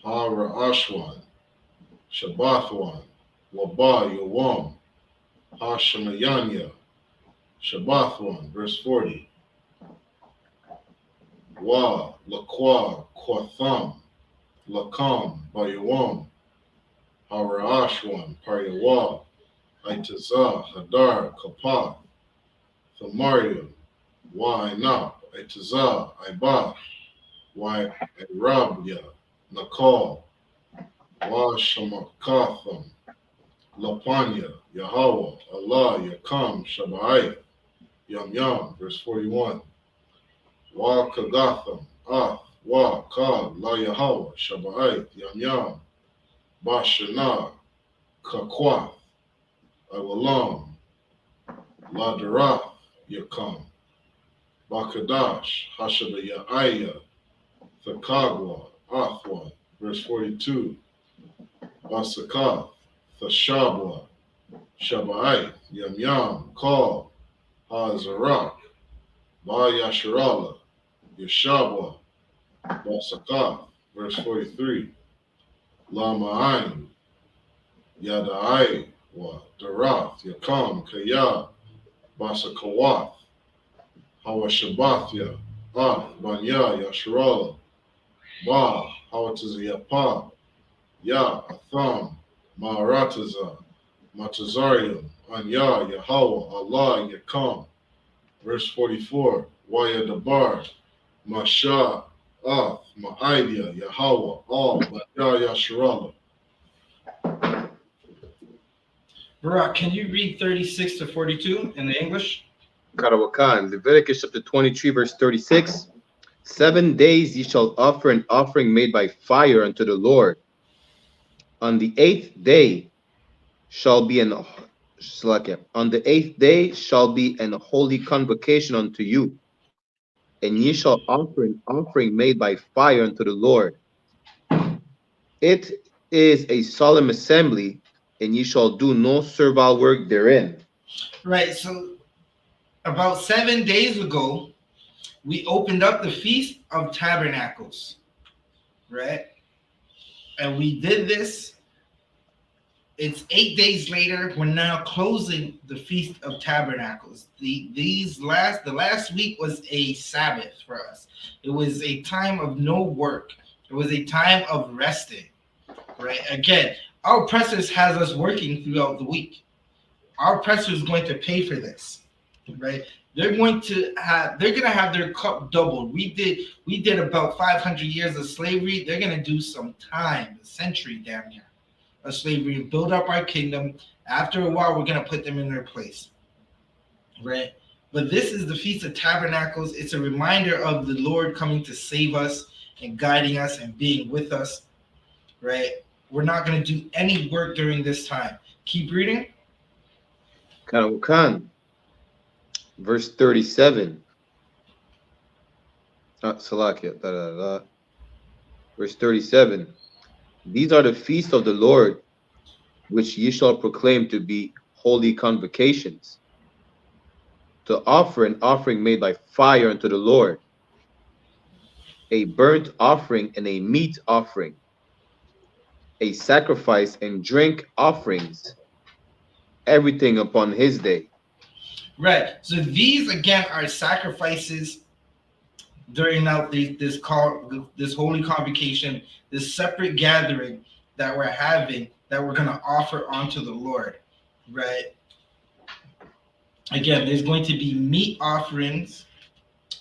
Hara Ashwan, Shabbathwan, Waba, Yawam, Hashemayanya, Shabbathwan, verse 40. Wa, Lakwa, Quatham, Lakam, Bayawam, Hara Ashwan, Paryawa, Itazah, Hadar, Kapath, Thamarium, Why not? Itazah, Ibah, Why Rabya, Nakal, Wa Shamakatham, Lapanya, Yahweh, Allah, Yakam, Shabbat, Yam Yam, verse 41. Wa Kagatham, Ah, Wa Kal, La Yahweh, Shabbat, Yam Yam, Bashana, Kakwath, Awalam, La Darath, Yakam, Bakadash, Hashabayaya, Thakagwa, Athwa, verse 42. Basakath, Thashabwa, Shabbat, Yam Yam, Kal, Hazarak, Ba Yasharala, Yeshabwa, Basakath, verse 43. Lama'ain, Yadai, Wa, Darath, Yakam, Kaya, Basakawath, Hawashabathya, Ah, Banya, Yasharala, Ba, Hawataziyapa, Ya, Atham, Ma'arataza, Matazarium, Anya, Yahweh, Allah, Yakam. Verse 44, Waya Dabar, Masha, Ath, Ma'idya, Yahweh, All, Banya, Yasharala. Barak, can you read 36 to 42 in the English? Karawakan, Leviticus chapter 23, verse 36. 7 days ye shall offer an offering made by fire unto the Lord. On the 8th day shall be an holy convocation unto you, and ye shall offer an offering made by fire unto the Lord. It is a solemn assembly, and ye shall do no servile work therein. Right. So about 7 days ago, we opened up the Feast of Tabernacles, right? And we did this it's 8 days later. We're now closing the Feast of Tabernacles. The last week was a Sabbath for us. It was a time of no work. It was a time of resting. Right? Again, our oppressors has us working throughout the week. Our oppressor is going to pay for this. Right? They're going to have their cup doubled. We did about 500 years of slavery. They're going to do some time, a century damn near, of slavery and build up our kingdom. After a while, we're going to put them in their place. Right? But this is the Feast of Tabernacles. It's a reminder of the Lord coming to save us and guiding us and being with us. Right? We're not going to do any work during this time. Keep reading. Khan, verse 37. Salakia. Verse 37. These are the feasts of the Lord, which ye shall proclaim to be holy convocations, to offer an offering made by fire unto the Lord, a burnt offering and a meat offering, a sacrifice and drink offerings, everything upon his day. Right. So these again are sacrifices during out this holy convocation, this separate gathering that we're having, that we're going to offer onto the Lord. Right. Again, there's going to be meat offerings,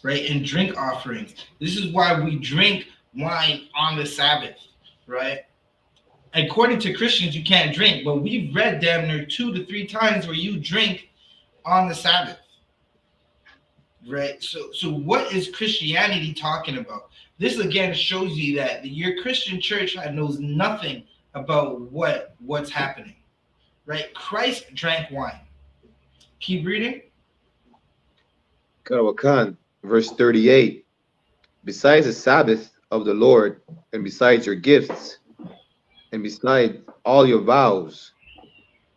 right, and drink offerings. This is why we drink wine on the Sabbath, right? According to Christians, you can't drink, but we've read damn near 2 to 3 times where you drink on the Sabbath, right? So what is Christianity talking about? This again shows you that your Christian church knows nothing about what's happening, right? Christ drank wine. Keep reading. Khan, verse 38. Besides the Sabbath of the Lord, and besides your gifts, and beside all your vows,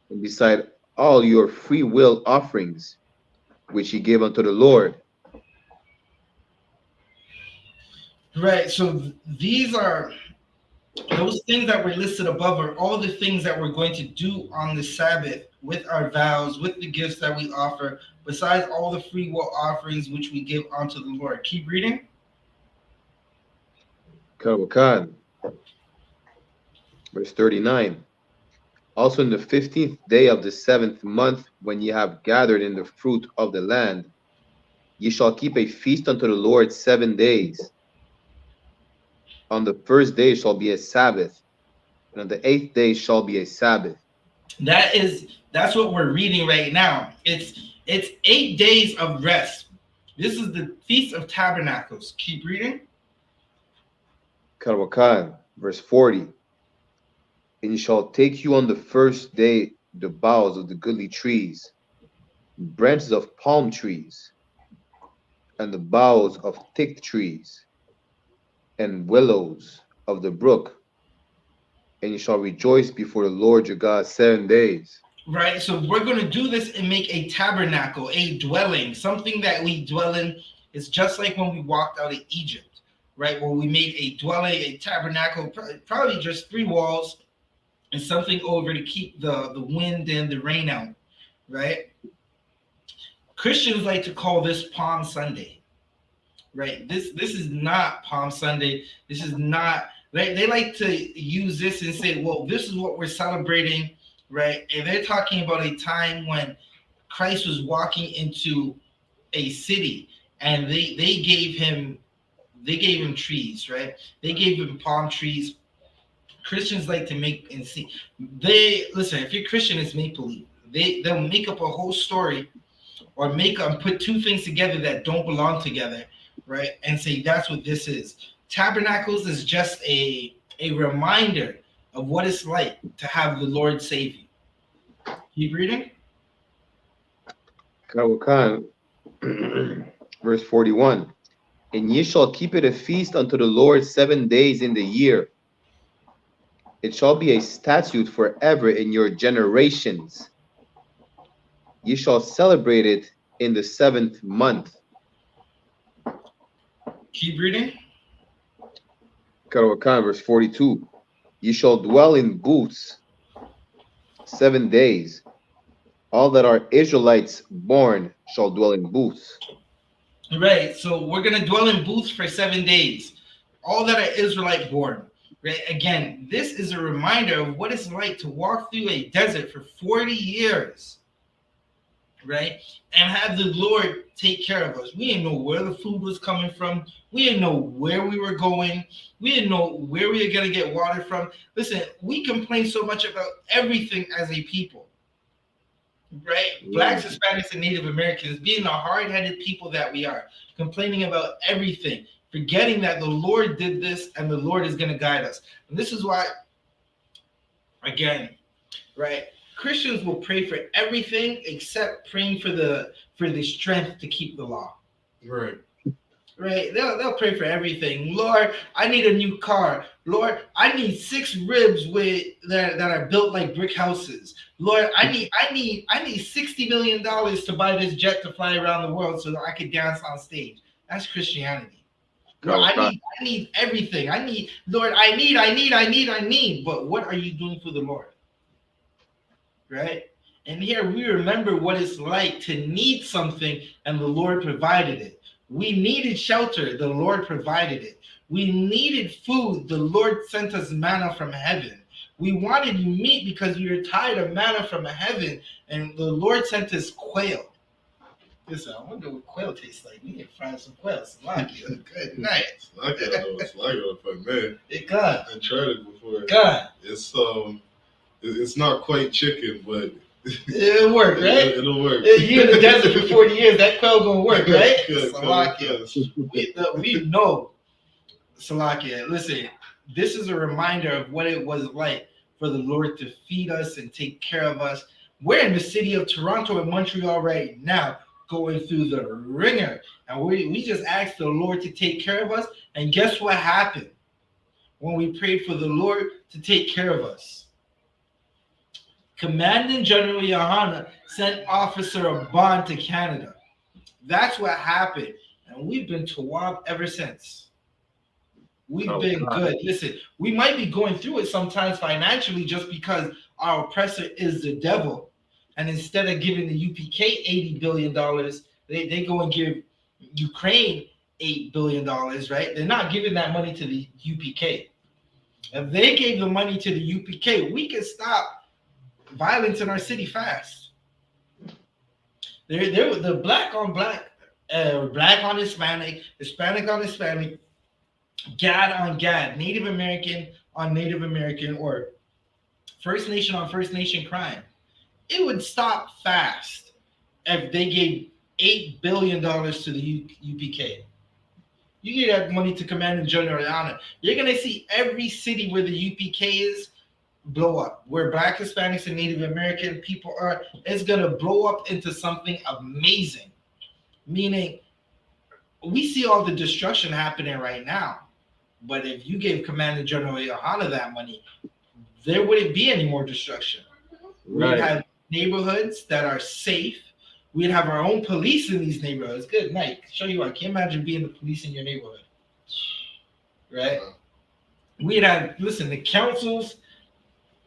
and beside all your free will offerings, which ye give unto the Lord. Right. So these are those things that were listed above are all the things that we're going to do on the Sabbath with our vows, with the gifts that we offer, besides all the free will offerings which we give unto the Lord. Keep reading. Khan, verse 39. Also in the 15th day of the 7th month, when ye have gathered in the fruit of the land, ye shall keep a feast unto the Lord 7 days. On the first day shall be a Sabbath, and on the 8th day shall be a Sabbath. That's what we're reading right now. It's 8 days of rest. This is the Feast of Tabernacles. Keep reading. Khan, verse 40. And ye shall take you on the first day the boughs of the goodly trees, branches of palm trees, and the boughs of thick trees, and willows of the brook, and you shall rejoice before the Lord your God 7 days. Right, so we're going to do this and make a tabernacle, a dwelling, something that we dwell in. It's just like when we walked out of Egypt, right, where we made a dwelling, a tabernacle, probably just 3 walls and something over to keep the wind and the rain out, right? Christians like to call this Palm Sunday, right? This is not Palm Sunday. This is not, they like to use this and say, well, this is what we're celebrating, right? And they're talking about a time when Christ was walking into a city and they gave him trees, right? They gave him palm trees. Christians like to make and see. Listen, if you're Christian, it's make believe. They'll make up a whole story or put 2 things together that don't belong together, right? And say that's what this is. Tabernacles is just a reminder of what it's like to have the Lord save you. Keep reading. Khan, verse 41. And ye shall keep it a feast unto the Lord 7 days in the year. It shall be a statute forever in your generations. Ye shall celebrate it in the 7th month. Keep reading. Khan, verse 42. Ye shall dwell in booths 7 days. All that are Israelites born shall dwell in booths. Right. So we're gonna dwell in booths for 7 days. All that are Israelite born. Right. Again, this is a reminder of what it's like to walk through a desert for 40 years. Right, and have the Lord take care of us. We didn't know where the food was coming from. We didn't know where we were going. We didn't know where we were going to get water from. Listen, we complain so much about everything as a people, right? Blacks, Hispanics, and Native Americans, being the hard-headed people that we are, complaining about everything, forgetting that the Lord did this and the Lord is going to guide us. And this is why, again, right, Christians will pray for everything except praying for the strength to keep the law. Right. Right. They'll pray for everything. Lord, I need a new car. Lord, I need 6 ribs with that are built like brick houses. Lord, I need $60 million to buy this jet to fly around the world so that I could dance on stage. That's Christianity. Lord, I need everything. I need. But what are you doing for the Lord? Right? And here we remember what it's like to need something and the Lord provided it. We needed shelter, the Lord provided it. We needed food, the Lord sent us manna from heaven. We wanted meat because we were tired of manna from heaven, and the Lord sent us quail. Listen, I wonder what quail tastes like. We need to find some quail. Salakia. Good night. Salakia, man. It God. I tried it before. God. It's not quite chicken, but it'll work, right? It'll work. You're in the desert for 40 years. That quail gonna work, right? Good, Salakia. We know. Salakia. Listen, this is a reminder of what it was like for the Lord to feed us and take care of us. We're in the city of Toronto and Montreal right now, going through the ringer, and we just asked the Lord to take care of us. And guess what happened when we prayed for the Lord to take care of us? Commanding General YAHANNA sent Officer of Bond to Canada. That's what happened. And we've been Tawab ever since. We've been good. Listen, we might be going through it sometimes financially just because our oppressor is the devil. And instead of giving the UPK $80 billion, they go and give Ukraine $8 billion, right? They're not giving that money to the UPK. If they gave the money to the UPK, we could stop violence in our city fast. There the black on black, black on Hispanic, Hispanic on Hispanic, Gad on Gad, Native American on Native American, or First Nation on First Nation crime. It would stop fast if they gave $8 billion to the UPK. You give that money to Commanding General YAHANNA. You're gonna see every city where the UPK is blow up. Where Black, Hispanics, and Native American people are, it's gonna blow up into something amazing. Meaning, we see all the destruction happening right now. But if you gave Commander General YAHANNA that money, there wouldn't be any more destruction. Right. We'd have neighborhoods that are safe. We'd have our own police in these neighborhoods. Good night. Show you what. Can you imagine being the police in your neighborhood? Right? We'd have, listen, the councils,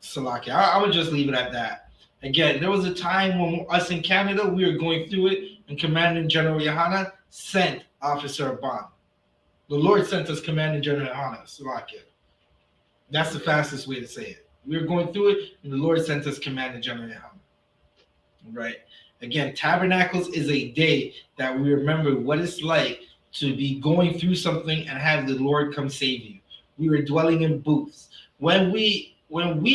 Salakia, I would just leave it at that. Again, there was a time when us in Canada, we were going through it, and Commanding General YAHANNA sent Officer of Bond. The Lord sent us Commanding General YAHANNA, Salakia. That's the fastest way to say it. We were going through it, and the Lord sent us Commanding General YAHANNA. Right? Again, Tabernacles is a day that we remember what it's like to be going through something and have the Lord come save you. We were dwelling in booths. When we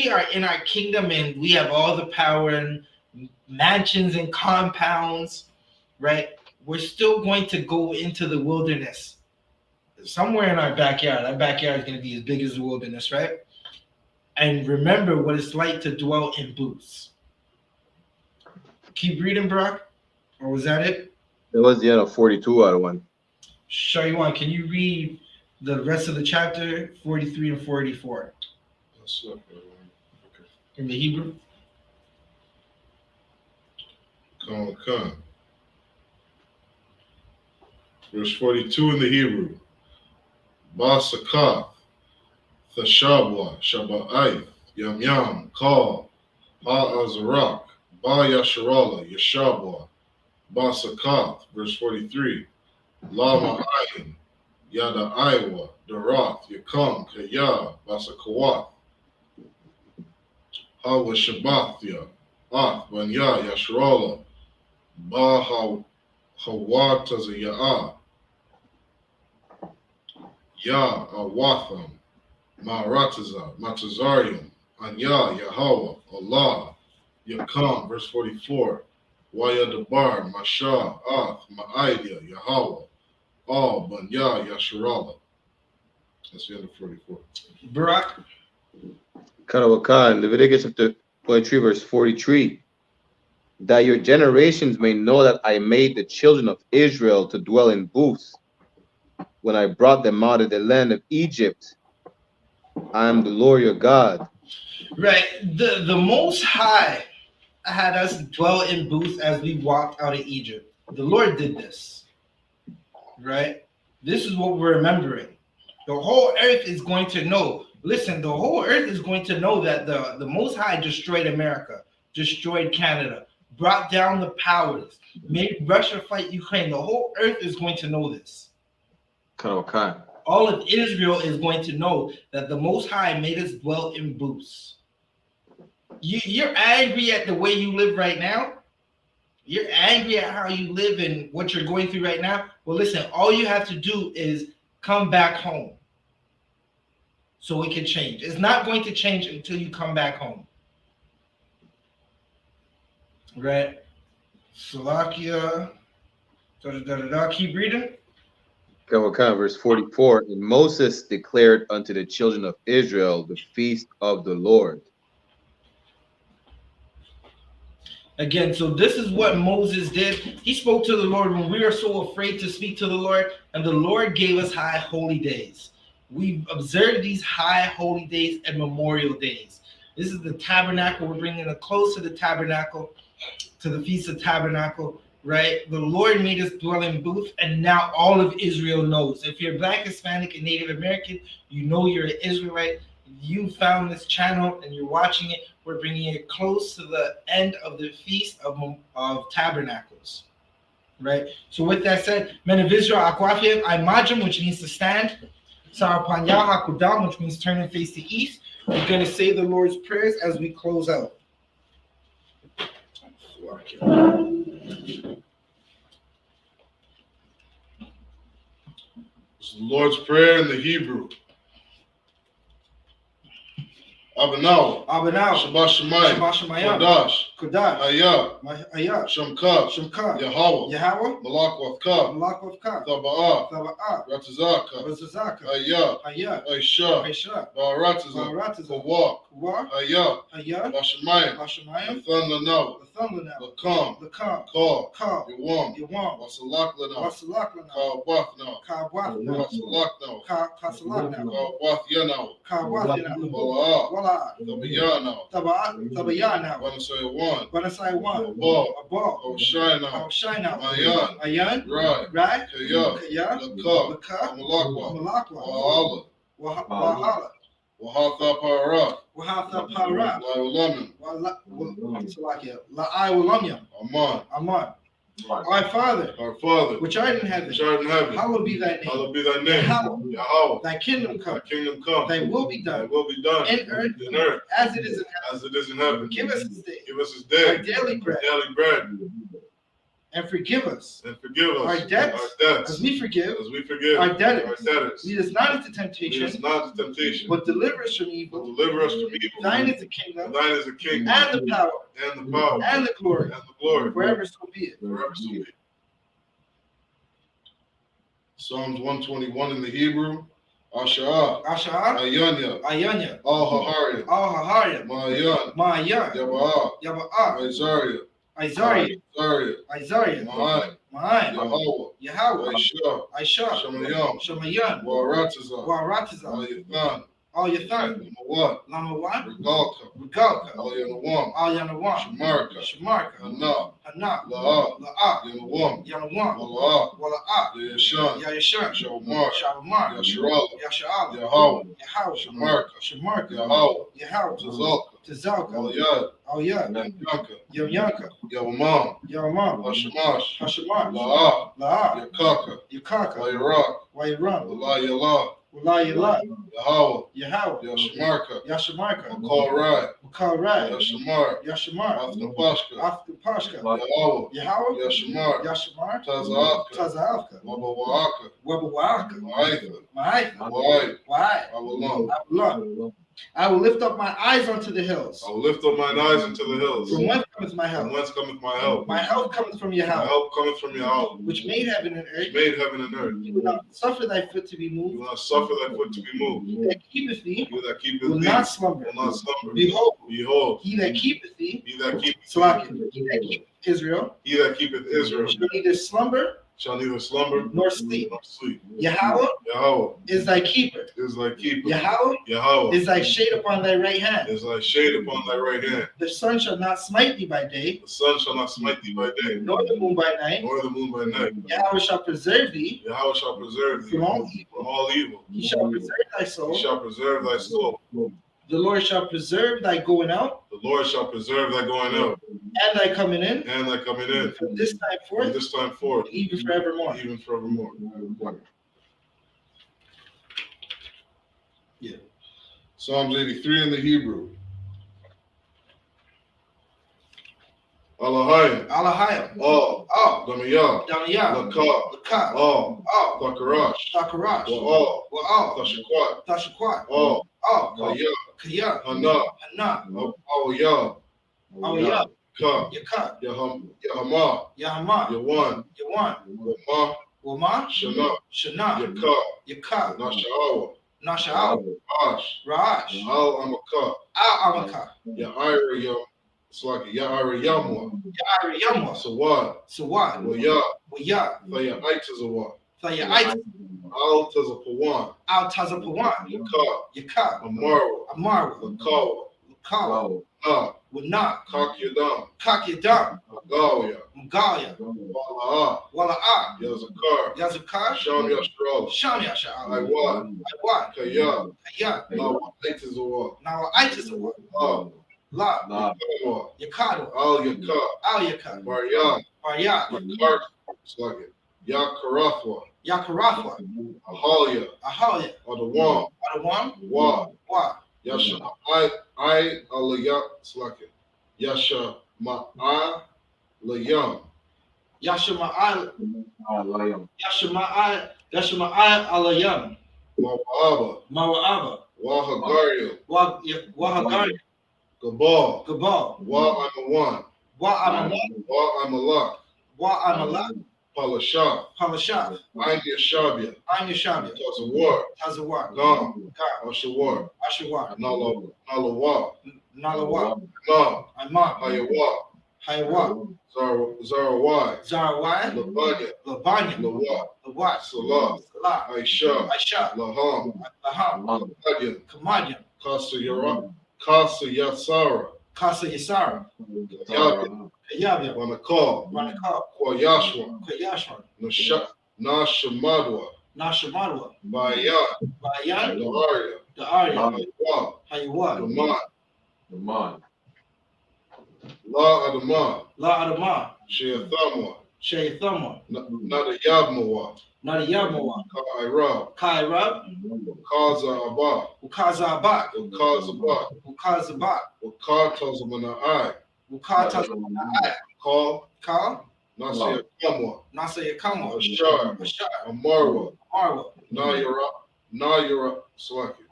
are in our kingdom and we have all the power and mansions and compounds, right? We're still going to go into the wilderness. Somewhere in our backyard. Our backyard is going to be as big as the wilderness, right? And remember what it's like to dwell in booths. Keep reading, Brock? Or was that it? It was the end of 42 out of 1. Shariwan, can you read the rest of the chapter, 43 and 44? Okay. In the Hebrew? Come. Verse 42 in the Hebrew. Basakath, Thashabwa, Shaba'ai, Yam, Kal, Ha-Azarak, Ba-Yasharala, Yeshabah, Ba-Sakath, verse 43. Lama-Ayin, Yada-Iwa, Darath, Yakam, Kaya, Ba-Sakawath, Ha-Washabathya, Ath, Banya, Yasharala, Ba-Hawatazaya'a, Ya-Awatham, Ma'arataza, Matazarium, Anya, Yahweh, Allah, Yakam, verse 44. Wayadabar, Masha, Ath, Ma'idya, Yahweh, all Banya, Yasharala. That's the end of 44. Barak. Karawakan, Leviticus chapter 23, verse 43. That your generations may know that I made the children of Israel to dwell in booths when I brought them out of the land of Egypt. I am the Lord your God. Right. The Most High had us dwell in booths as we walked out of Egypt. The Lord did this. Right? This is what we're remembering. The whole earth is going to know. Listen, the whole earth is going to know that the Most High destroyed America, destroyed Canada, brought down the powers, made Russia fight Ukraine. The whole earth is going to know this. Karawakan. All of Israel is going to know that the Most High made us dwell in booths. You're angry at the way you live right now. You're angry at how you live and what you're going through right now. Well, listen, all you have to do is come back home so it can change. It's not going to change until you come back home. Right? Slovakia. Keep reading. Karawakan, verse 44. And Moses declared unto the children of Israel the feast of the Lord. Again, so this is what Moses did. He spoke to the Lord when we were so afraid to speak to the Lord, and the Lord gave us high holy days. We observed these high holy days and memorial days. This is the tabernacle. We're bringing it close to the tabernacle, to the Feast of Tabernacle, right? The Lord made us dwell in booths, and now all of Israel knows. If you're Black, Hispanic, and Native American, you know you're an Israelite. You found this channel and you're watching it. We're bringing it close to the end of the Feast of Tabernacles, right? So with that said, men of Israel, Akwafim, Imajim, which means to stand, Sarapanya Hakudam, which means turn and face the east. We're going to say the Lord's prayers as we close out. It's the Lord's Prayer in the Hebrew. Abanaw, Shabbat Shemayim, Kodash, Ayah, Shamka, Yahweh, Malakwathka, Taba'ah, Ratazaka, Ayah, Aisha, Ba'arataza, Kawak, Ayah, Bashamayim, Thunlanau, Lakam, Ka, Yawam, Wasalaklanau, Kawathnaw, Wasalaknau, Kawathyanau, Wala'ah, Tabayana, Banasai one, Abal, Hoshina, Ayan, Rai, Kaya, Laka, Malakwa, Wahala, Wahatha Para, La'ai Walamya, Aman. Our Father, which art in heaven, hallowed be thy name. Yahweh, thy kingdom come. Thy will be done. In earth, as it is in heaven. Give us this day our daily bread. And forgive us our debts, as we forgive our debtors. Lead us not into temptation, but deliver us from evil. Thine is the kingdom, and the power, and the glory, forever so be it. Psalms 121 in the Hebrew. Asha'ah, Ayanya, Al-Haharim, Ma'ayan, Yaba'ah, Isaiah, Ma'ai, Yahweh, Aisha, Shemayan, Warataza, all your thunder. Lamawat, Lama what? Regalka, Regalka, Al Yanawam, all Yanawam, Shamarka, Shamarka, Hana, Hana, La'a, La'a, Yanawam, Yanawam, Mala'a, Wala'a, Yashan, Yayashan, Shalmar, Shalomar, Yasharala, Yasha'ala, Yahweh, Yahweh, Shamarka, Shamarka, Yahweh, Yahweh, Tazalka, Tazalka, Al Yad, Al Yad, Yanka, Yamyanka, Yawamam, Yaramam, Hashamash, Hashamash, La'a, La'a, Yakaka, Yakaka, Wairak, Wayram, Wala Yala, Walayala, Yahweh, Yahweh, Yashamarka, Yashamarka, Makal Rai, Makarai, Yashamar, Yashamar, Athnapashka, Afkapashka, Yahweh, Yahweh, Yashamar, Yashamar, Taza'afka, Tazalka, Wabawa'aka, Wabawaka, Ma'aitha, Ma'aitha, Wa'ai, Why? Awalam. Abullah. I will lift up my eyes unto the hills. I will lift up mine eyes into the hills. From whence cometh my From help? whence cometh my help? My help cometh from My Yahweh, help cometh from Yahweh, which made heaven and which earth. made heaven and earth. He will not suffer thy foot to be You will moved. not suffer thy foot to be moved. He that keepeth thee You that keepeth will thee not slumber. will not slumber. Behold, Behold, he that keepeth thee, he that keepeth Slack, thee, he that keepeth Israel, he that keepeth Israel shall neither slumber shall neither slumber nor sleep. nor sleep. Yahweh Yahweh is thy keeper. is thy keeper. Yahweh Yahweh is thy shade upon thy right hand. is thy shade upon thy right hand. The sun shall not smite thee by day, The sun shall not smite thee by day, nor the moon by night. nor the moon by night. Yahweh shall preserve thee Yahweh shall preserve thee from all evil. from all evil. He shall preserve thy He soul. shall preserve thy soul. The Lord shall preserve thy going out The Lord shall preserve thy going out and thy coming in and thy coming in from this time from forth, this time forth, and even forevermore. even forevermore. Psalms 83 in the Hebrew. Alahayim, Alahayim, All, Damiyah, Damiyah, Lakah, Lakah, All, Thakarash, Takarash, Wa'al, Wa'al, Tashakwat, Tashakwat, All, Kaya, Kaya, Kaya, Hana, Hana, Awiyah, Awiyah, Ka, Yakat, Yahama, Yahama, Yawan, Yawan, Wama, Wama, Shana, Shana, Yaka, Yakat, Nasha'awa, Nasha'al, Ash, Ra'ash, Al Amaka, Al-Amaka, Ya'ira Yam, Slaki, Ya'ira Yamwa, Ya'ari Yamwa, Sawad, Sawad, Waya, Waya, Thaya Aitazawa, Thayait, Al Tazapawan, Al-Tazapawan, Yaka, Yakat, Amarwa, Amarwa, Lakawa, Lakawa, Na, Wana, Kakyadam, Kakyadam, Agawya, Mgaya, Wala'a, Wala'a, Yazakar, Yazakar, Sham Yashral, Sham Yasha'al, Iwad, Iwad, Kaya, Kaya, Nawa Aitazawa, now Aitazawa, La, La, Yakawa, Yakado, Al Yaka, Al Yakat, Baryan, Baryat, Yakar, Slaki, Yakarathwa, Yakarathwa, Ahalia, Ahalia, Adawam, Adawam, Wa, Wa, Yasha, I Aliyah, Slaki, Yasha, Ma'a, Layam, Yashma'al, Yashma'al Alayam, Mawa'aba, Mawa'aba, Wahagaria, Wahagari, Gabal, Gabal, Wa'amawan, Wa'amawan, Wa'amalak, Wa'amalat, Palashah, Palashah, Ain Yashabia, Anya Shabia, Tazawar, Tazawar, Gam, Gar, Ashawar, Ashawar, Nalawa, Nalawa, Nam, Imam, Hayawa, Haywa, Zarawai, Zarawai, Labanya, Labanya, Lawat, Lawat, Salah, Salah, Aisha, Aisha, Laham, Laham, Kadian, Kamadian, Kasa Yasara, Kasa Yasara, Yabia, Kayabia, Wanakal, Ranakal, Kwayashwa, Kayashwan, Nashamadwa, Nashamadwa, Bayan, Bayan, Daharia, the Arya, Haywa, Haywa, Daman, La Adaman, La Adama, Sheathamwa, Shaythama, Nadayabmawa, Nadiyamawa, Kairab, Kairab, Kaza Abba, Ukazabat, Kazabat, Ukazabat, Wakatazmanai, Ukatazmanai, Call, Ka, Nasiakamwa, Nasayakama, Ashar, Ashar, Amarwa, Marwa, Nayara, Slaki,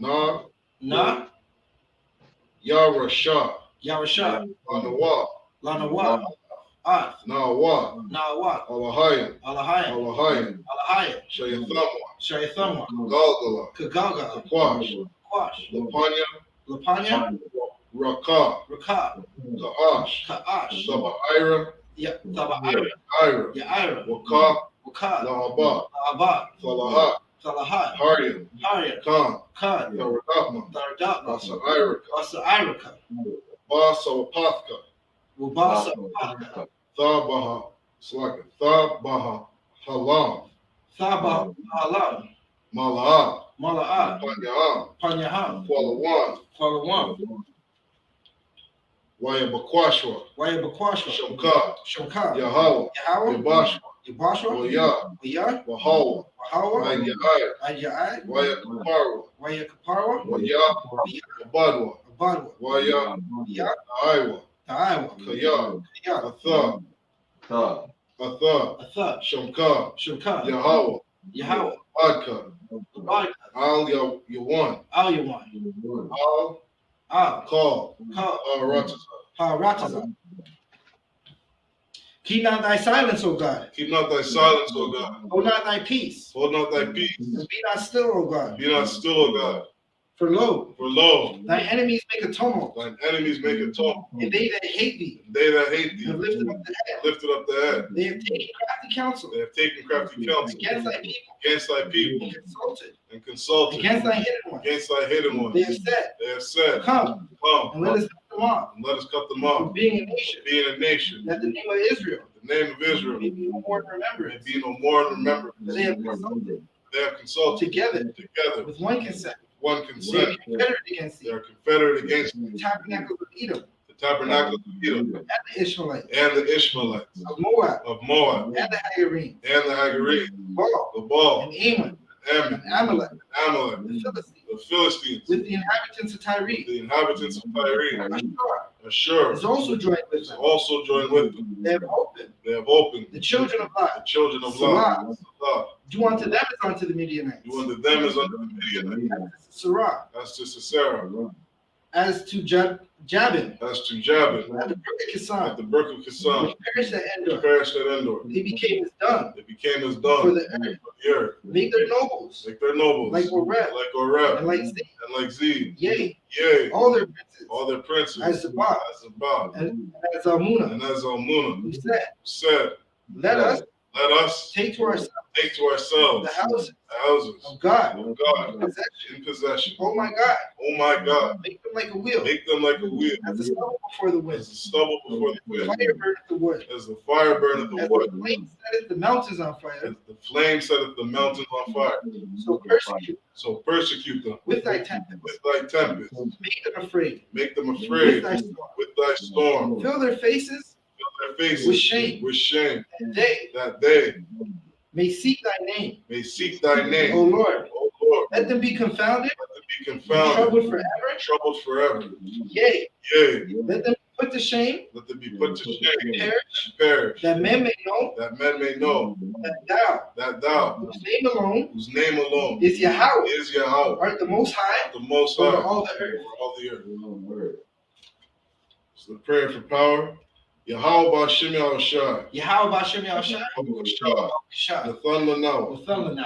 Na, Yara Shah, Yarasha, Anawa, Lanawa, Ath, Nawa, Nawa, Alahayim, Alahayim, Alahayim, Alahayim, Shayathamwa, Shaythama, Galgala, Kagaga, Kwash, Quash, Lapanya, Lapanya, Raka, Raka, Kaash, Kaash, Sabaira, Taba Ira, Ira, Yaira, Waka, Waka, Lahaba, Aba, Falaha, Salahad, Haryam, Haryam, Khan, Khan, Taradapman, Taradapma, Asa Irika, Asa Irika, Basawapathka, Wabasa, Thabaha, Slaka, Thabaha, Halam, Thaba, Halam, Mala'ah, Mala'ah, Panyaham, Panyaham, Kualawan, Kualawan, Wayabakwashwa, Wayabakwashwa, Shamka, Shomka, Yahweh, Yahweh, Yabashwa, Yabashwa, Wayah, Wayah, Wahawa, Wahawa, Wayai, Ayai, Wayakaparwa, Wayakaparwa, Wayah, Abadwa, Abadwa, Wayah, Yah, Aiwa, Ta'aiwa, Kayah, Yah, Atha, Atha, Atha, Shamka, Shomka, Yahweh, Yahweh, Adka, Badka, Al Yawan, Al-Yawan, Al Al, Kal, Kal, Al Ratazah. Ha-Ratazah. Keep not thy silence, O God. Keep not thy silence, O God. Hold not thy peace. Hold not thy peace. And be not still, O God. Be not still, O God. For lo, For lo, thy enemies make a tumult, thine enemies make a tumult. and they that hate thee And they that hate thee have lifted up the head. lifted up the head. They have taken crafty counsel They have taken crafty counsel against thy people, against thy people and consulted and consulted against thy hidden ones. against thy hidden ones. They have said, They have said, Come, Come, and let us cut them off, and let us cut them from off, being a nation, being a nation. that the name of Israel The name of Israel may be no more in may remembrance. be no more in remembrance. For they have consulted They have consulted together with one consent. one They are consent. confederate against They thee. are confederate against The tabernacles of Edom, the Tabernacles of Edom and the Ishmaelites, and the Ishmaelites of Moab, of Moab and the Hagarenes, and the Hagarenes, Baal, the Baal, and Ammon, Ammon, and Amalek, Amalek, the Philistines, the Philistines, with the inhabitants of Tyre. the inhabitants of Tyre. Ashur Ashur is also joined with is them. also joined with them. They have opened They have opened the children of the Lot. children of Lot. Salah. Do unto them as unto the Midianites. Do unto them as unto the Midianites. Sarah, As to Sisera, as to Jabin, as to Jabin, at the brook of at Kisan, the brook of Kisan, which perished at which Endor. perished at Endor. They became as dung They became as for dung the earth. for the earth, Make their nobles like their nobles, like Oreb, like Oreb, and like Zeb. and like Zeb. Yea, Yea, all their princes, all their princes, as Zabah, as Zabah, and as Almunah, and as Almunah, who said, said, Let us Let us take to ourselves take to ourselves the houses the houses of God of God possession. in possession. Oh my God, Oh my God, make them like a wheel, make them like a wheel, as the stubble before the wind, as the stubble before the wind, fire burneth the wood, as the fire burneth the as wood, the flame setteth the mountains on fire. as the flame setteth the mountains on fire. So persecute So persecute them with thy tempest, with thy tempest, make them afraid make them with afraid thy storm, with thy storm, fill their faces fill their faces with shame, with shame, and they that they may seek thy name. may seek thy O name. Lord, O Lord, let them be confounded, let them be confounded, troubled forever. troubled forever. Yea, Yea, let them be put to shame, let them be put to shame perish, and perish, that men may know that men may know that thou, whose whose name alone name alone is Yahweh, is Yahweh, art the most high the Most over High, all the earth. over all the earth. So the prayer for power. Yahweh Ba'Shem Yahushai, Yahweh Ba'Shem Yahushai, Yahushai, Shah, Nathan Lanawa, Othelana,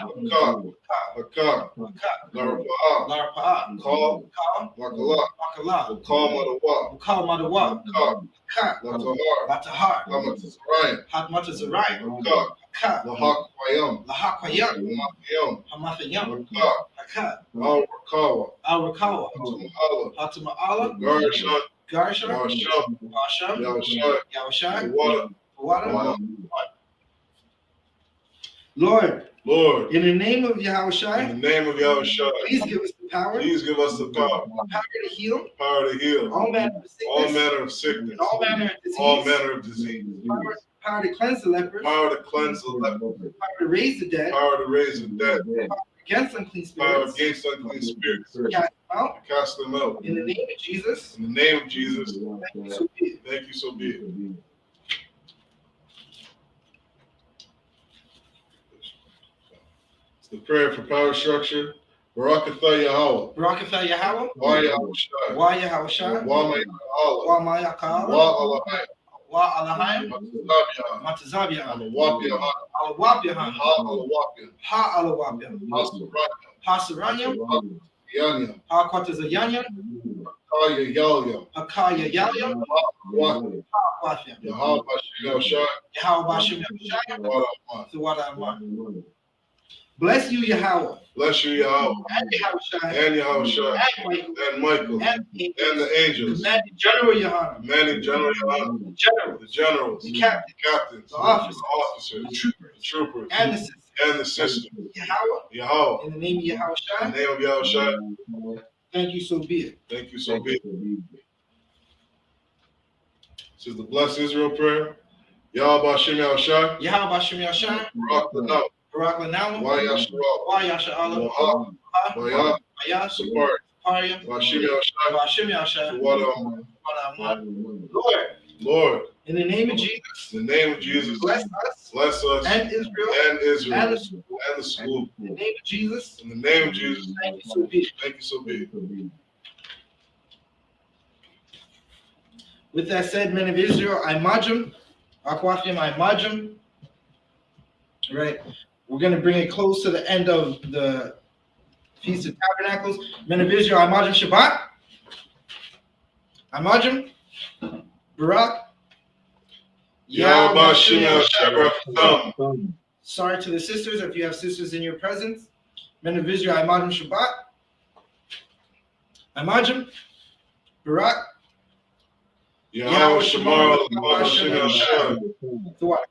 Hakak, Hakak, Larapa'ah, Larpa'ah, Call, Kal, Makala, Makala, Call Madawa, Ukal Madawa, Hakak, Ka, Latahar, Latahar, Hamatazariah, Hatmata Zariah, Hakak, Ka, Lahak Wayam, Lahakwayam, Hamakayam, Hamathayam, Hakak, Haka, Al-Rakawa, Al-Rakawa, Hatama'ala, Hatama'ala, Garshan, Garsha, Ba'Shem, Basha, Yahushai, Yahushai, Wada, Wada. Lord, Lord, in the name of in Yahushai, the name of Yahushai, please give us the power, please give us the power, power to heal power to heal all manner of all sickness, manner of sickness, and all manner of disease, all manner of disease, power to cleanse the lepers, power to cleanse the leper, power to raise the dead, power to raise the dead, against unclean power spirits, against unclean spirits, cast them out. cast them out. In the name of Jesus, In the name of Jesus, so be it. thank you, so be it. It's the prayer for power structure. Barakatha Yahweh, Barakatha Yahweh, Wa Yahushai, Wa Yahushai, Wa Mayaka'ala, Wa Mayakala, Wa Alahai, Wa Alahayim, Matazabiah, Matazabia, Alawapiah, Alawapiahan, Ha Alawapiah, Ha Alawapian, Ha Sarayah, Ha Saranyam, Yanyam, Ha Quatazayanyam, Kaya Yalyam, Hakaya Yalyam, Wapiah, Ha Wafiam, Yahweh Bashir Yahushai, Yahweh Bashim Yahushai, Wa Rahman. Thawada Amar. Bless you, Yahweh, Bless you, Yahweh, and Yahushua, and Yahushua, and Michael, and Michael, and the angels, and the angels, commanding General Yohanan, commanding General Yohanan, the generals, the generals, the captains, captains, the officers, officers, the troopers, the troopers, and the sisters. and the sisters. Yahweh, Yahweh, in the name of in the Yahushua, name of Yahushua, thank you, so be it. thank you, so be it. This is the Blessed Israel prayer. Yahweh Shem Yahushua, Yahweh Bashem Yahshua, Barak Lanam, Barak Lanam, Why Yahshua, Waya, Ayah, Support, Paria, Washem Yahushua, Bashem Yahshua, Lord, Lord, in the name of Jesus, in the name of Jesus, bless us and Israel and Israel, and and the school. the school. In the name of Jesus, In the name of Jesus, thank you, so be it. thank you, so be it. With that said, men of Israel, I majum, Akwafim, I majum. Right, we're going to bring it close to the end of the Feast of Tabernacles. Men of Israel, I majum Shabbat. I majum, Barak. Yahweh Shem Yahushua, Sorry to the sisters if you have sisters in your presence. Men of Israel, I majum Shabbat. I majum, Barak. Yahweh Shemar, Yahweh Shem Yahushua. So what?